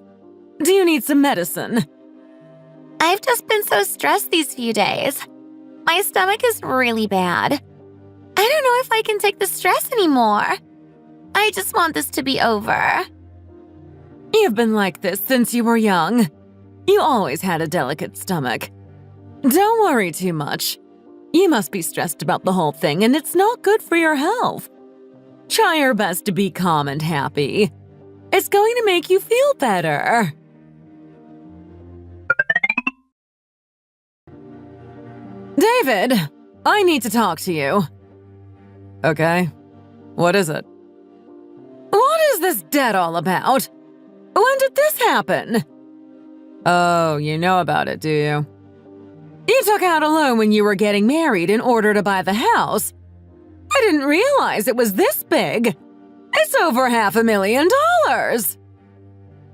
Do you need some medicine? I've just been so stressed these few days. My stomach is really bad. I don't know if I can take the stress anymore. I just want this to be over. You've been like this since you were young. You always had a delicate stomach. Don't worry too much. You must be stressed about the whole thing, and it's not good for your health. Try your best to be calm and happy. It's going to make you feel better. David, I need to talk to you. Okay. What is it? What is this debt all about? When did this happen? Oh, you know about it, do you? You took out a loan when you were getting married in order to buy the house. I didn't realize it was this big. It's over $500,000.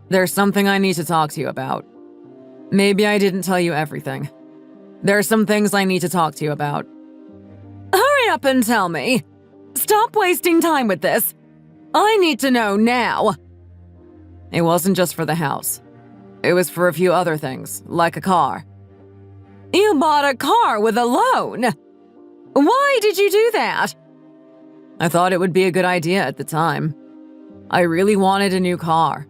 There's something I need to talk to you about. Maybe I didn't tell you everything. There are some things I need to talk to you about. Hurry up and tell me. Stop wasting time with this. I need to know now. It wasn't just for the house. It was for a few other things, like a car. You bought a car with a loan. Why did you do that? I thought it would be a good idea at the time. I really wanted a new car.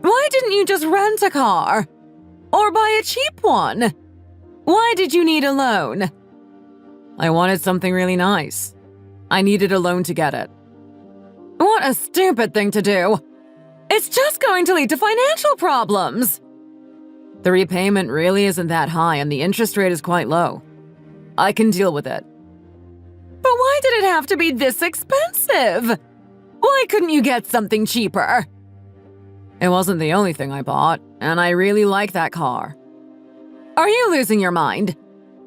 Why didn't you just rent a car? Or buy a cheap one? Why did you need a loan? I wanted something really nice. I needed a loan to get it. What a stupid thing to do. It's just going to lead to financial problems. The repayment really isn't that high and the interest rate is quite low. I can deal with it. But why did it have to be this expensive? Why couldn't you get something cheaper? It wasn't the only thing I bought, and I really like that car. Are you losing your mind?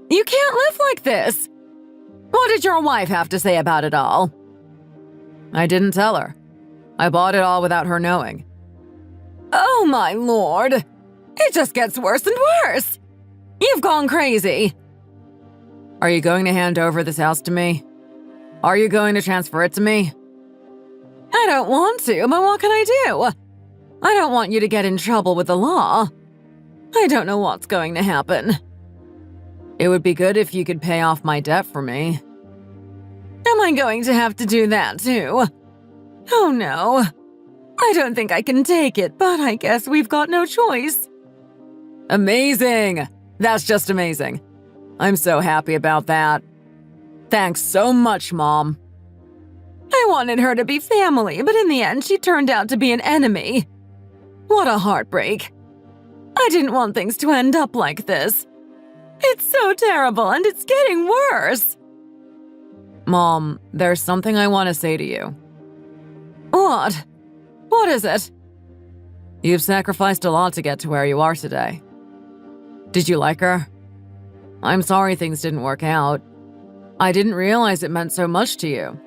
You can't live like this. What did your wife have to say about it all? I didn't tell her. I bought it all without her knowing. Oh my lord! It just gets worse and worse! You've gone crazy! Are you going to hand over this house to me? Are you going to transfer it to me? I don't want to, but what can I do? I don't want you to get in trouble with the law. I don't know what's going to happen. It would be good if you could pay off my debt for me. Am I going to have to do that too? Oh no. I don't think I can take it, but I guess we've got no choice. Amazing! That's just amazing. I'm so happy about that. Thanks so much, Mom. I wanted her to be family, but in the end she turned out to be an enemy. What a heartbreak. I didn't want things to end up like this. It's so terrible and it's getting worse. Mom, there's something I want to say to you. What? What is it? You've sacrificed a lot to get to where you are today. Did you like her? I'm sorry things didn't work out. I didn't realize it meant so much to you.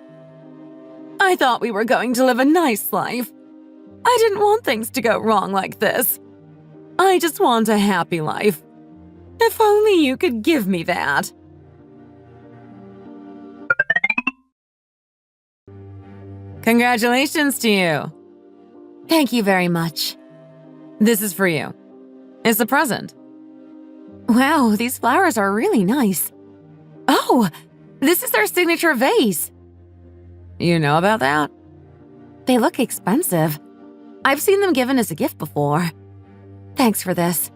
I thought we were going to live a nice life. I didn't want things to go wrong like this. I just want a happy life. If only you could give me that. Congratulations to you. Thank you very much. This is for you. It's a present. Wow, these flowers are really nice. Oh, this is their signature vase. You know about that? They look expensive. I've seen them given as a gift before. Thanks for this.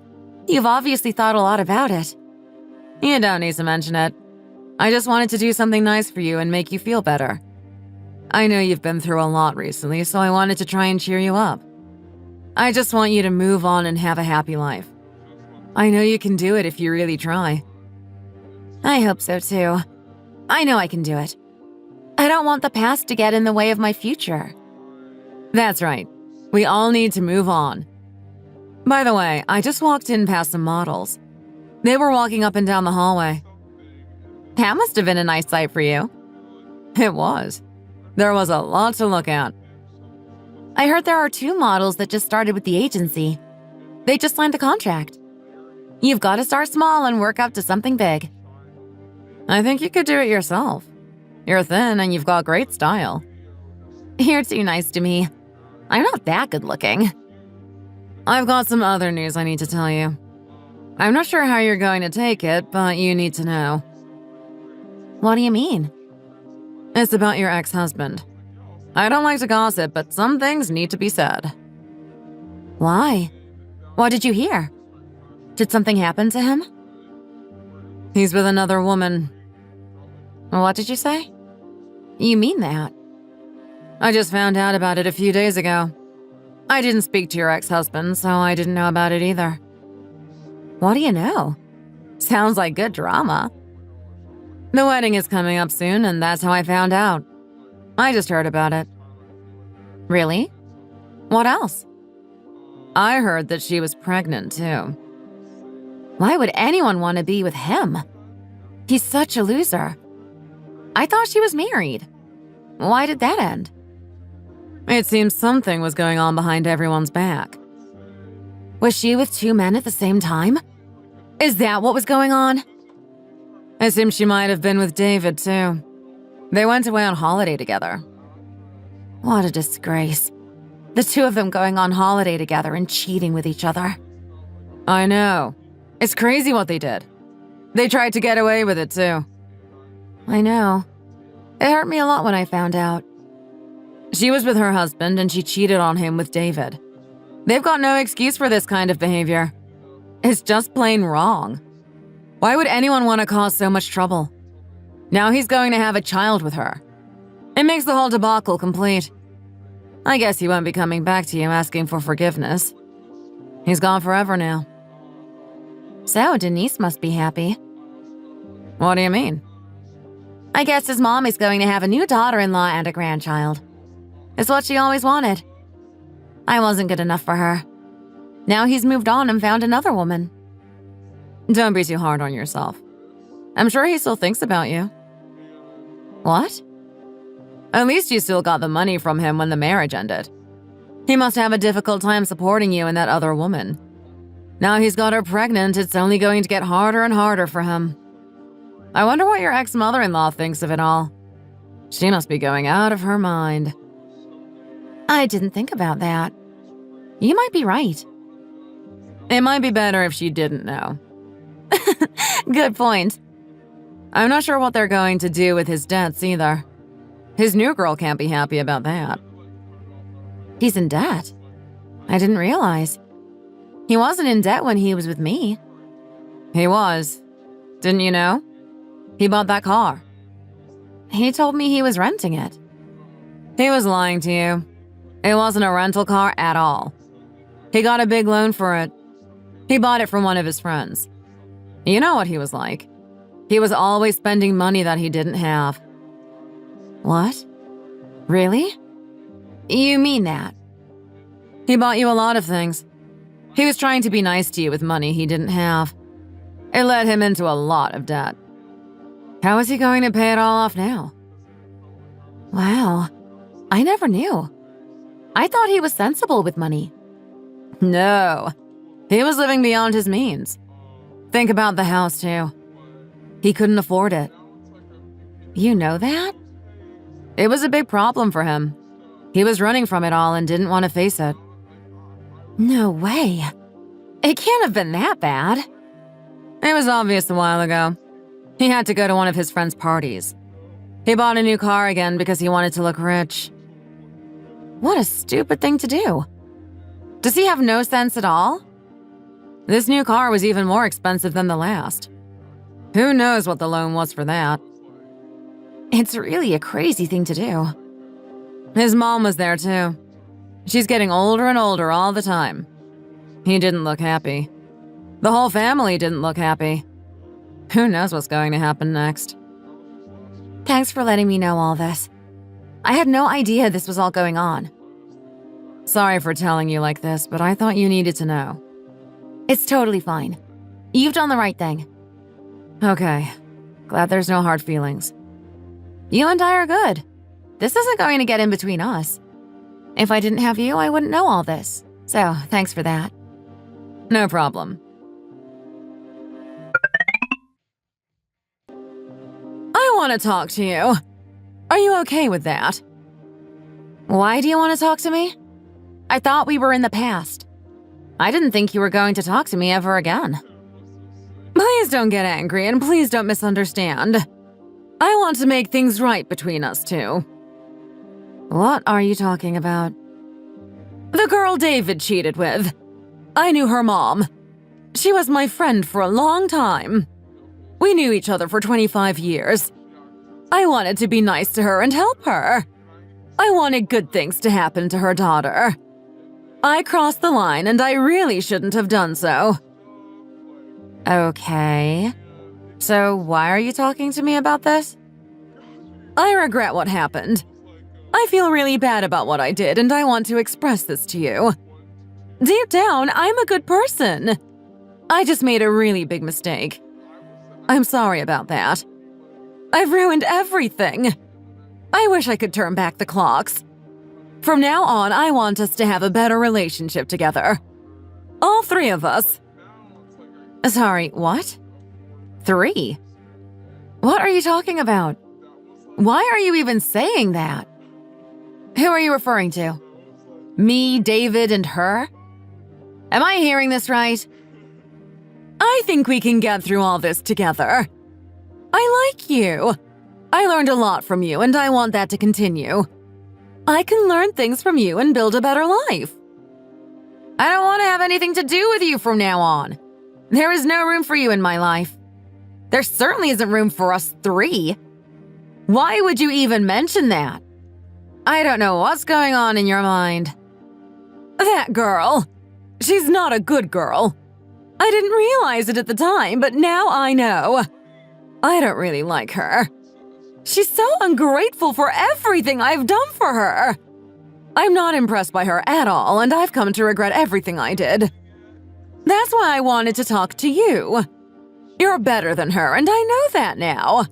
You've obviously thought a lot about it. You don't need to mention it. I just wanted to do something nice for you and make you feel better. I know you've been through a lot recently, so I wanted to try and cheer you up. I just want you to move on and have a happy life. I know you can do it if you really try. I hope so too. I know I can do it. I don't want the past to get in the way of my future. That's right. We all need to move on. By the way, I just walked in past some models. They were walking up and down the hallway. That must have been a nice sight for you. It was. There was a lot to look at. I heard there are 2 models that just started with the agency. They just signed a contract. You've got to start small and work up to something big. I think you could do it yourself. You're thin and you've got great style. You're too nice to me. I'm not that good looking. I've got some other news I need to tell you. I'm not sure how you're going to take it, but you need to know. What do you mean? It's about your ex-husband. I don't like to gossip, but some things need to be said. Why? What did you hear? Did something happen to him? He's with another woman. What did you say? You mean that? I just found out about it a few days ago. I didn't speak to your ex-husband, so I didn't know about it either. What do you know? Sounds like good drama. The wedding is coming up soon, and that's how I found out. I just heard about it. Really? What else? I heard that she was pregnant, too. Why would anyone want to be with him? He's such a loser. I thought she was married. Why did that end? It seems something was going on behind everyone's back. Was she with 2 men at the same time? Is that what was going on? It seems she might have been with David, too. They went away on holiday together. What a disgrace. The two of them going on holiday together and cheating with each other. I know. It's crazy what they did. They tried to get away with it, too. I know. It hurt me a lot when I found out. She was with her husband and she cheated on him with David. They've got no excuse for this kind of behavior. It's just plain wrong. Why would anyone want to cause so much trouble? Now he's going to have a child with her. It makes the whole debacle complete. I guess he won't be coming back to you asking for forgiveness. He's gone forever now. So Denise must be happy. What do you mean? I guess his mom is going to have a new daughter-in-law and a grandchild. It's what she always wanted. I wasn't good enough for her. Now he's moved on and found another woman. Don't be too hard on yourself. I'm sure he still thinks about you. What? At least you still got the money from him when the marriage ended. He must have a difficult time supporting you and that other woman. Now he's got her pregnant, it's only going to get harder and harder for him. I wonder what your ex-mother-in-law thinks of it all. She must be going out of her mind. I didn't think about that. You might be right. It might be better if she didn't know. Good point. I'm not sure what they're going to do with his debts either. His new girl can't be happy about that. He's in debt? I didn't realize. He wasn't in debt when he was with me. He was. Didn't you know? He bought that car. He told me he was renting it. He was lying to you. It wasn't a rental car at all. He got a big loan for it. He bought it from one of his friends. You know what he was like. He was always spending money that he didn't have. What? Really? You mean that? He bought you a lot of things. He was trying to be nice to you with money he didn't have. It led him into a lot of debt. How is he going to pay it all off now? Wow. I never knew. I thought he was sensible with money. No. He was living beyond his means. Think about the house, too. He couldn't afford it. You know that? It was a big problem for him. He was running from it all and didn't want to face it. No way. It can't have been that bad. It was obvious a while ago. He had to go to one of his friend's parties. He bought a new car again because he wanted to look rich. What a stupid thing to do. Does he have no sense at all? This new car was even more expensive than the last. Who knows what the loan was for that? It's really a crazy thing to do. His mom was there too. She's getting older and older all the time. He didn't look happy. The whole family didn't look happy. Who knows what's going to happen next? Thanks for letting me know all this. I had no idea this was all going on. Sorry for telling you like this, but I thought you needed to know. It's totally fine. You've done the right thing. Okay. Glad there's no hard feelings. You and I are good. This isn't going to get in between us. If I didn't have you, I wouldn't know all this. So, thanks for that. No problem. I want to talk to you. Are you okay with that? Why do you want to talk to me? I thought we were in the past. I didn't think you were going to talk to me ever again. Please don't get angry and please don't misunderstand. I want to make things right between us two. What are you talking about? The girl David cheated with. I knew her mom. She was my friend for a long time. We knew each other for 25 years. I wanted to be nice to her and help her. I wanted good things to happen to her daughter. I crossed the line and I really shouldn't have done so. Okay. So why are you talking to me about this? I regret what happened. I feel really bad about what I did and I want to express this to you. Deep down, I'm a good person. I just made a really big mistake. I'm sorry about that. I've ruined everything. I wish I could turn back the clocks. From now on, I want us to have a better relationship together. All three of us. Sorry, what? 3? What are you talking about? Why are you even saying that? Who are you referring to? Me, David, and her? Am I hearing this right? I think we can get through all this together. I like you. I learned a lot from you, and I want that to continue. I can learn things from you and build a better life. I don't want to have anything to do with you from now on. There is no room for you in my life. There certainly isn't room for us 3. Why would you even mention that? I don't know what's going on in your mind. That girl. She's not a good girl. I didn't realize it at the time, but now I know. I don't really like her. She's so ungrateful for everything I've done for her. I'm not impressed by her at all, and I've come to regret everything I did. That's why I wanted to talk to you. You're better than her, and I know that now.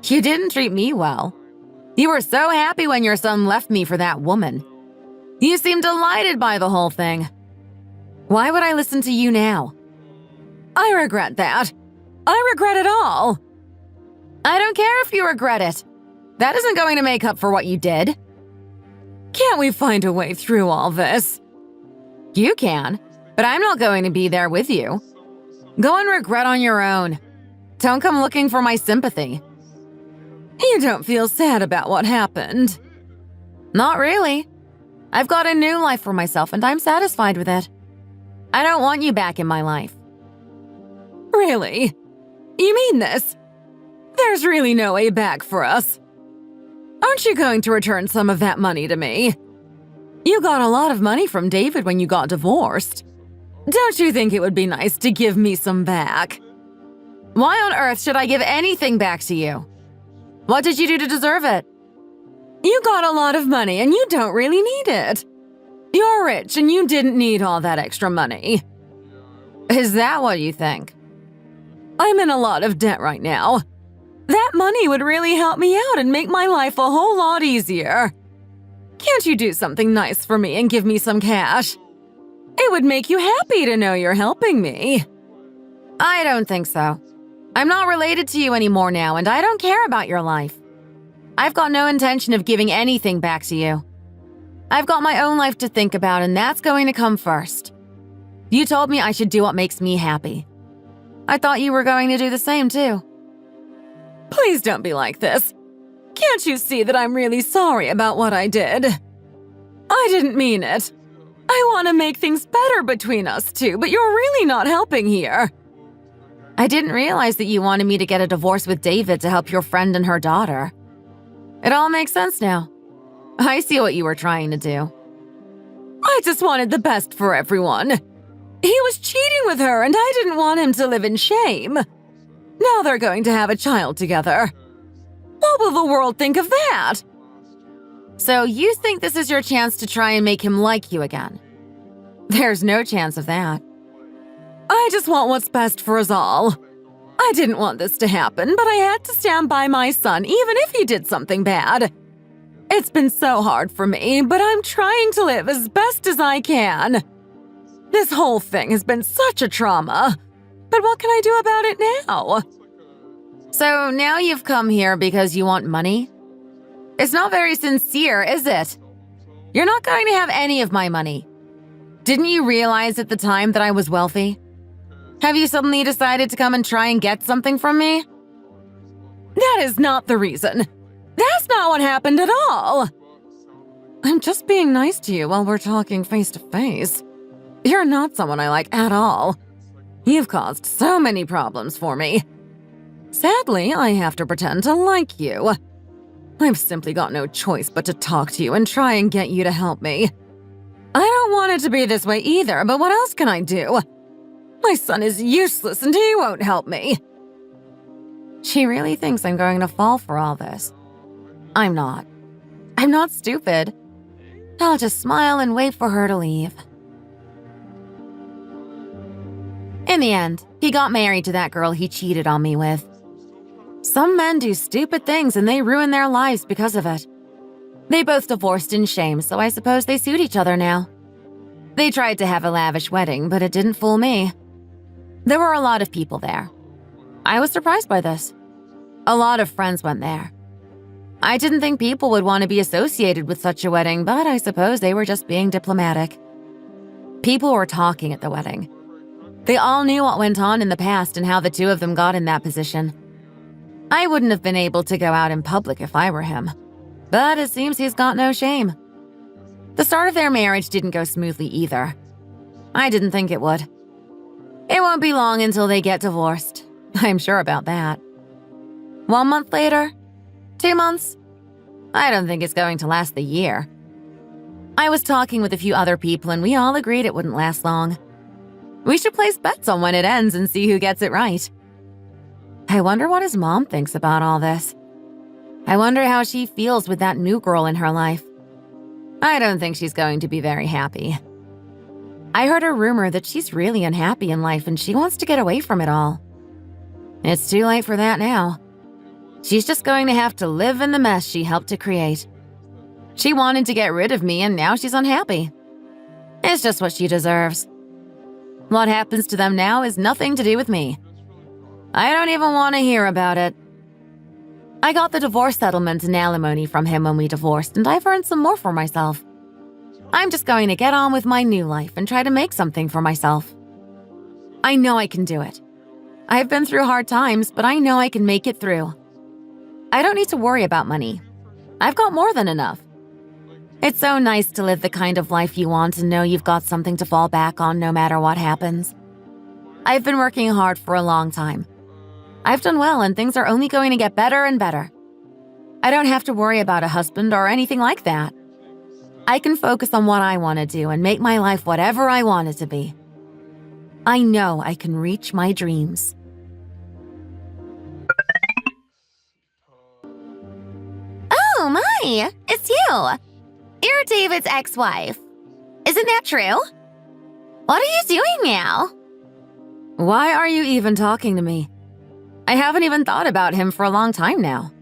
You didn't treat me well. You were so happy when your son left me for that woman. You seemed delighted by the whole thing. Why would I listen to you now? I regret that. I regret it all. I don't care if you regret it. That isn't going to make up for what you did. Can't we find a way through all this? You can, but I'm not going to be there with you. Go and regret on your own. Don't come looking for my sympathy. You don't feel sad about what happened? Not really. I've got a new life for myself and I'm satisfied with it. I don't want you back in my life. Really? You mean this? There's really no way back for us. Aren't you going to return some of that money to me? You got a lot of money from David when you got divorced. Don't you think it would be nice to give me some back? Why on earth should I give anything back to you? What did you do to deserve it? You got a lot of money and you don't really need it. You're rich and you didn't need all that extra money. Is that what you think? I'm in a lot of debt right now. That money would really help me out and make my life a whole lot easier. Can't you do something nice for me and give me some cash? It would make you happy to know you're helping me. I don't think so. I'm not related to you anymore now, and I don't care about your life. I've got no intention of giving anything back to you. I've got my own life to think about, and that's going to come first. You told me I should do what makes me happy. I thought you were going to do the same, too. Please don't be like this. Can't you see that I'm really sorry about what I did? I didn't mean it. I want to make things better between us two, but you're really not helping here. I didn't realize that you wanted me to get a divorce with David to help your friend and her daughter. It all makes sense now. I see what you were trying to do. I just wanted the best for everyone. He was cheating with her and I didn't want him to live in shame. Now they're going to have a child together. What will the world think of that? So you think this is your chance to try and make him like you again? There's no chance of that. I just want what's best for us all. I didn't want this to happen, but I had to stand by my son even if he did something bad. It's been so hard for me, but I'm trying to live as best as I can. This whole thing has been such a trauma. But what can I do about it now? So now you've come here because you want money? It's not very sincere, is it? You're not going to have any of my money. Didn't you realize at the time that I was wealthy? Have you suddenly decided to come and try and get something from me? That is not the reason. That's not what happened at all. I'm just being nice to you while we're talking face to face. You're not someone I like at all. You've caused so many problems for me. Sadly, I have to pretend to like you. I've simply got no choice but to talk to you and try and get you to help me. I don't want it to be this way either, but what else can I do? My son is useless and he won't help me. She really thinks I'm going to fall for all this. I'm not. I'm not stupid. I'll just smile and wait for her to leave. In the end, he got married to that girl he cheated on me with. Some men do stupid things and they ruin their lives because of it. They both divorced in shame, so I suppose they suit each other now. They tried to have a lavish wedding, but it didn't fool me. There were a lot of people there. I was surprised by this. A lot of friends went there. I didn't think people would want to be associated with such a wedding, but I suppose they were just being diplomatic. People were talking at the wedding. They all knew what went on in the past and how the two of them got in that position. I wouldn't have been able to go out in public if I were him, but it seems he's got no shame. The start of their marriage didn't go smoothly either. I didn't think it would. It won't be long until they get divorced. I'm sure about that. 1 month later? 2 months? I don't think it's going to last the year. I was talking with a few other people and we all agreed it wouldn't last long. We should place bets on when it ends and see who gets it right. I wonder what his mom thinks about all this. I wonder how she feels with that new girl in her life. I don't think she's going to be very happy. I heard a rumor that she's really unhappy in life and she wants to get away from it all. It's too late for that now. She's just going to have to live in the mess she helped to create. She wanted to get rid of me and now she's unhappy. It's just what she deserves. What happens to them now is nothing to do with me. I don't even want to hear about it. I got the divorce settlement and alimony from him when we divorced, and I've earned some more for myself. I'm just going to get on with my new life and try to make something for myself. I know I can do it. I've been through hard times, but I know I can make it through. I don't need to worry about money. I've got more than enough. It's so nice to live the kind of life you want and know you've got something to fall back on no matter what happens. I've been working hard for a long time. I've done well and things are only going to get better and better. I don't have to worry about a husband or anything like that. I can focus on what I want to do and make my life whatever I want it to be. I know I can reach my dreams. Oh my, it's you. You're David's ex-wife. Isn't that true? What are you doing now? Why are you even talking to me? I haven't even thought about him for a long time now.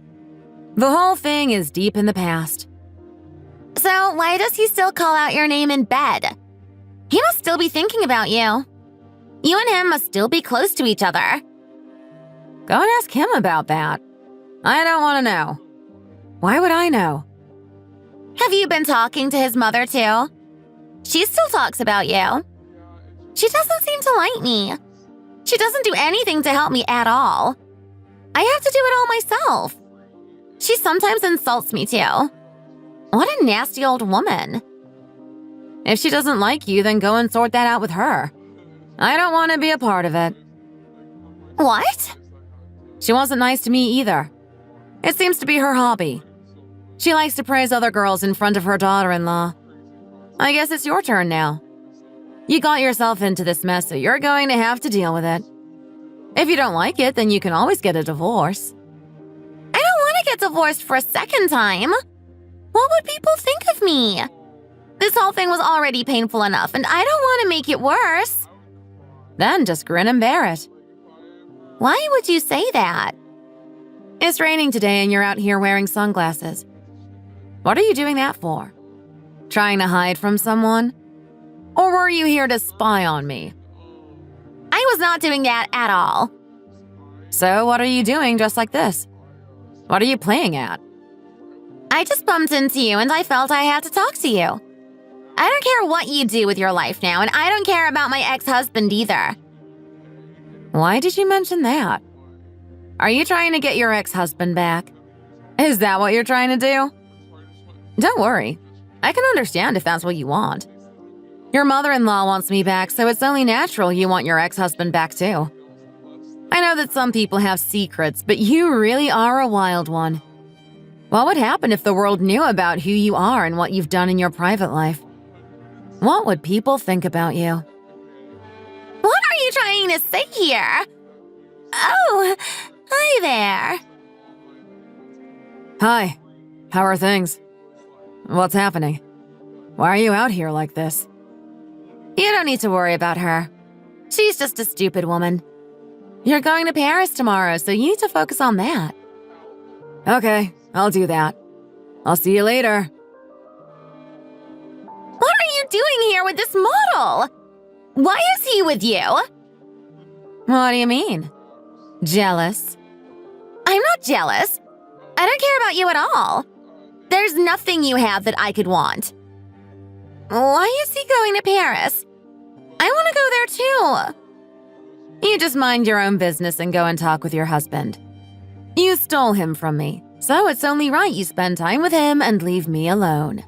The whole thing is deep in the past. So why does he still call out your name in bed? He must still be thinking about you. You and him must still be close to each other. Go and ask him about that. I don't want to know. Why would I know? Have you been talking to his mother too? She still talks about you. She doesn't seem to like me. She doesn't do anything to help me at all. I have to do it all myself. She sometimes insults me too. What a nasty old woman. If she doesn't like you, then go and sort that out with her. I don't want to be a part of it. What? She wasn't nice to me either. It seems to be her hobby. She likes to praise other girls in front of her daughter-in-law. I guess it's your turn now. You got yourself into this mess, so you're going to have to deal with it. If you don't like it, then you can always get a divorce. I don't want to get divorced for a second time. What would people think of me? This whole thing was already painful enough, and I don't want to make it worse. Then just grin and bear it. Why would you say that? It's raining today and you're out here wearing sunglasses. What are you doing that for? Trying to hide from someone? Or were you here to spy on me? I was not doing that at all. So what are you doing dressed like this? What are you playing at? I just bumped into you and I felt I had to talk to you. I don't care what you do with your life now, and I don't care about my ex-husband either. Why did you mention that? Are you trying to get your ex-husband back? Is that what you're trying to do? Don't worry. I can understand if that's what you want. Your mother-in-law wants me back, so it's only natural you want your ex-husband back too. I know that some people have secrets, but you really are a wild one. What would happen if the world knew about who you are and what you've done in your private life? What would people think about you? What are you trying to say here? Oh, hi there. Hi, how are things? What's happening? Why are you out here like this? You don't need to worry about her. She's just a stupid woman. You're going to Paris tomorrow, so you need to focus on that. Okay, I'll do that. I'll see you later. What are you doing here with this model? Why is he with you? What do you mean? Jealous? I'm not jealous. I don't care about you at all. There's nothing you have that I could want. Why is he going to Paris? I want to go there too. You just mind your own business and go and talk with your husband. You stole him from me, so it's only right you spend time with him and leave me alone.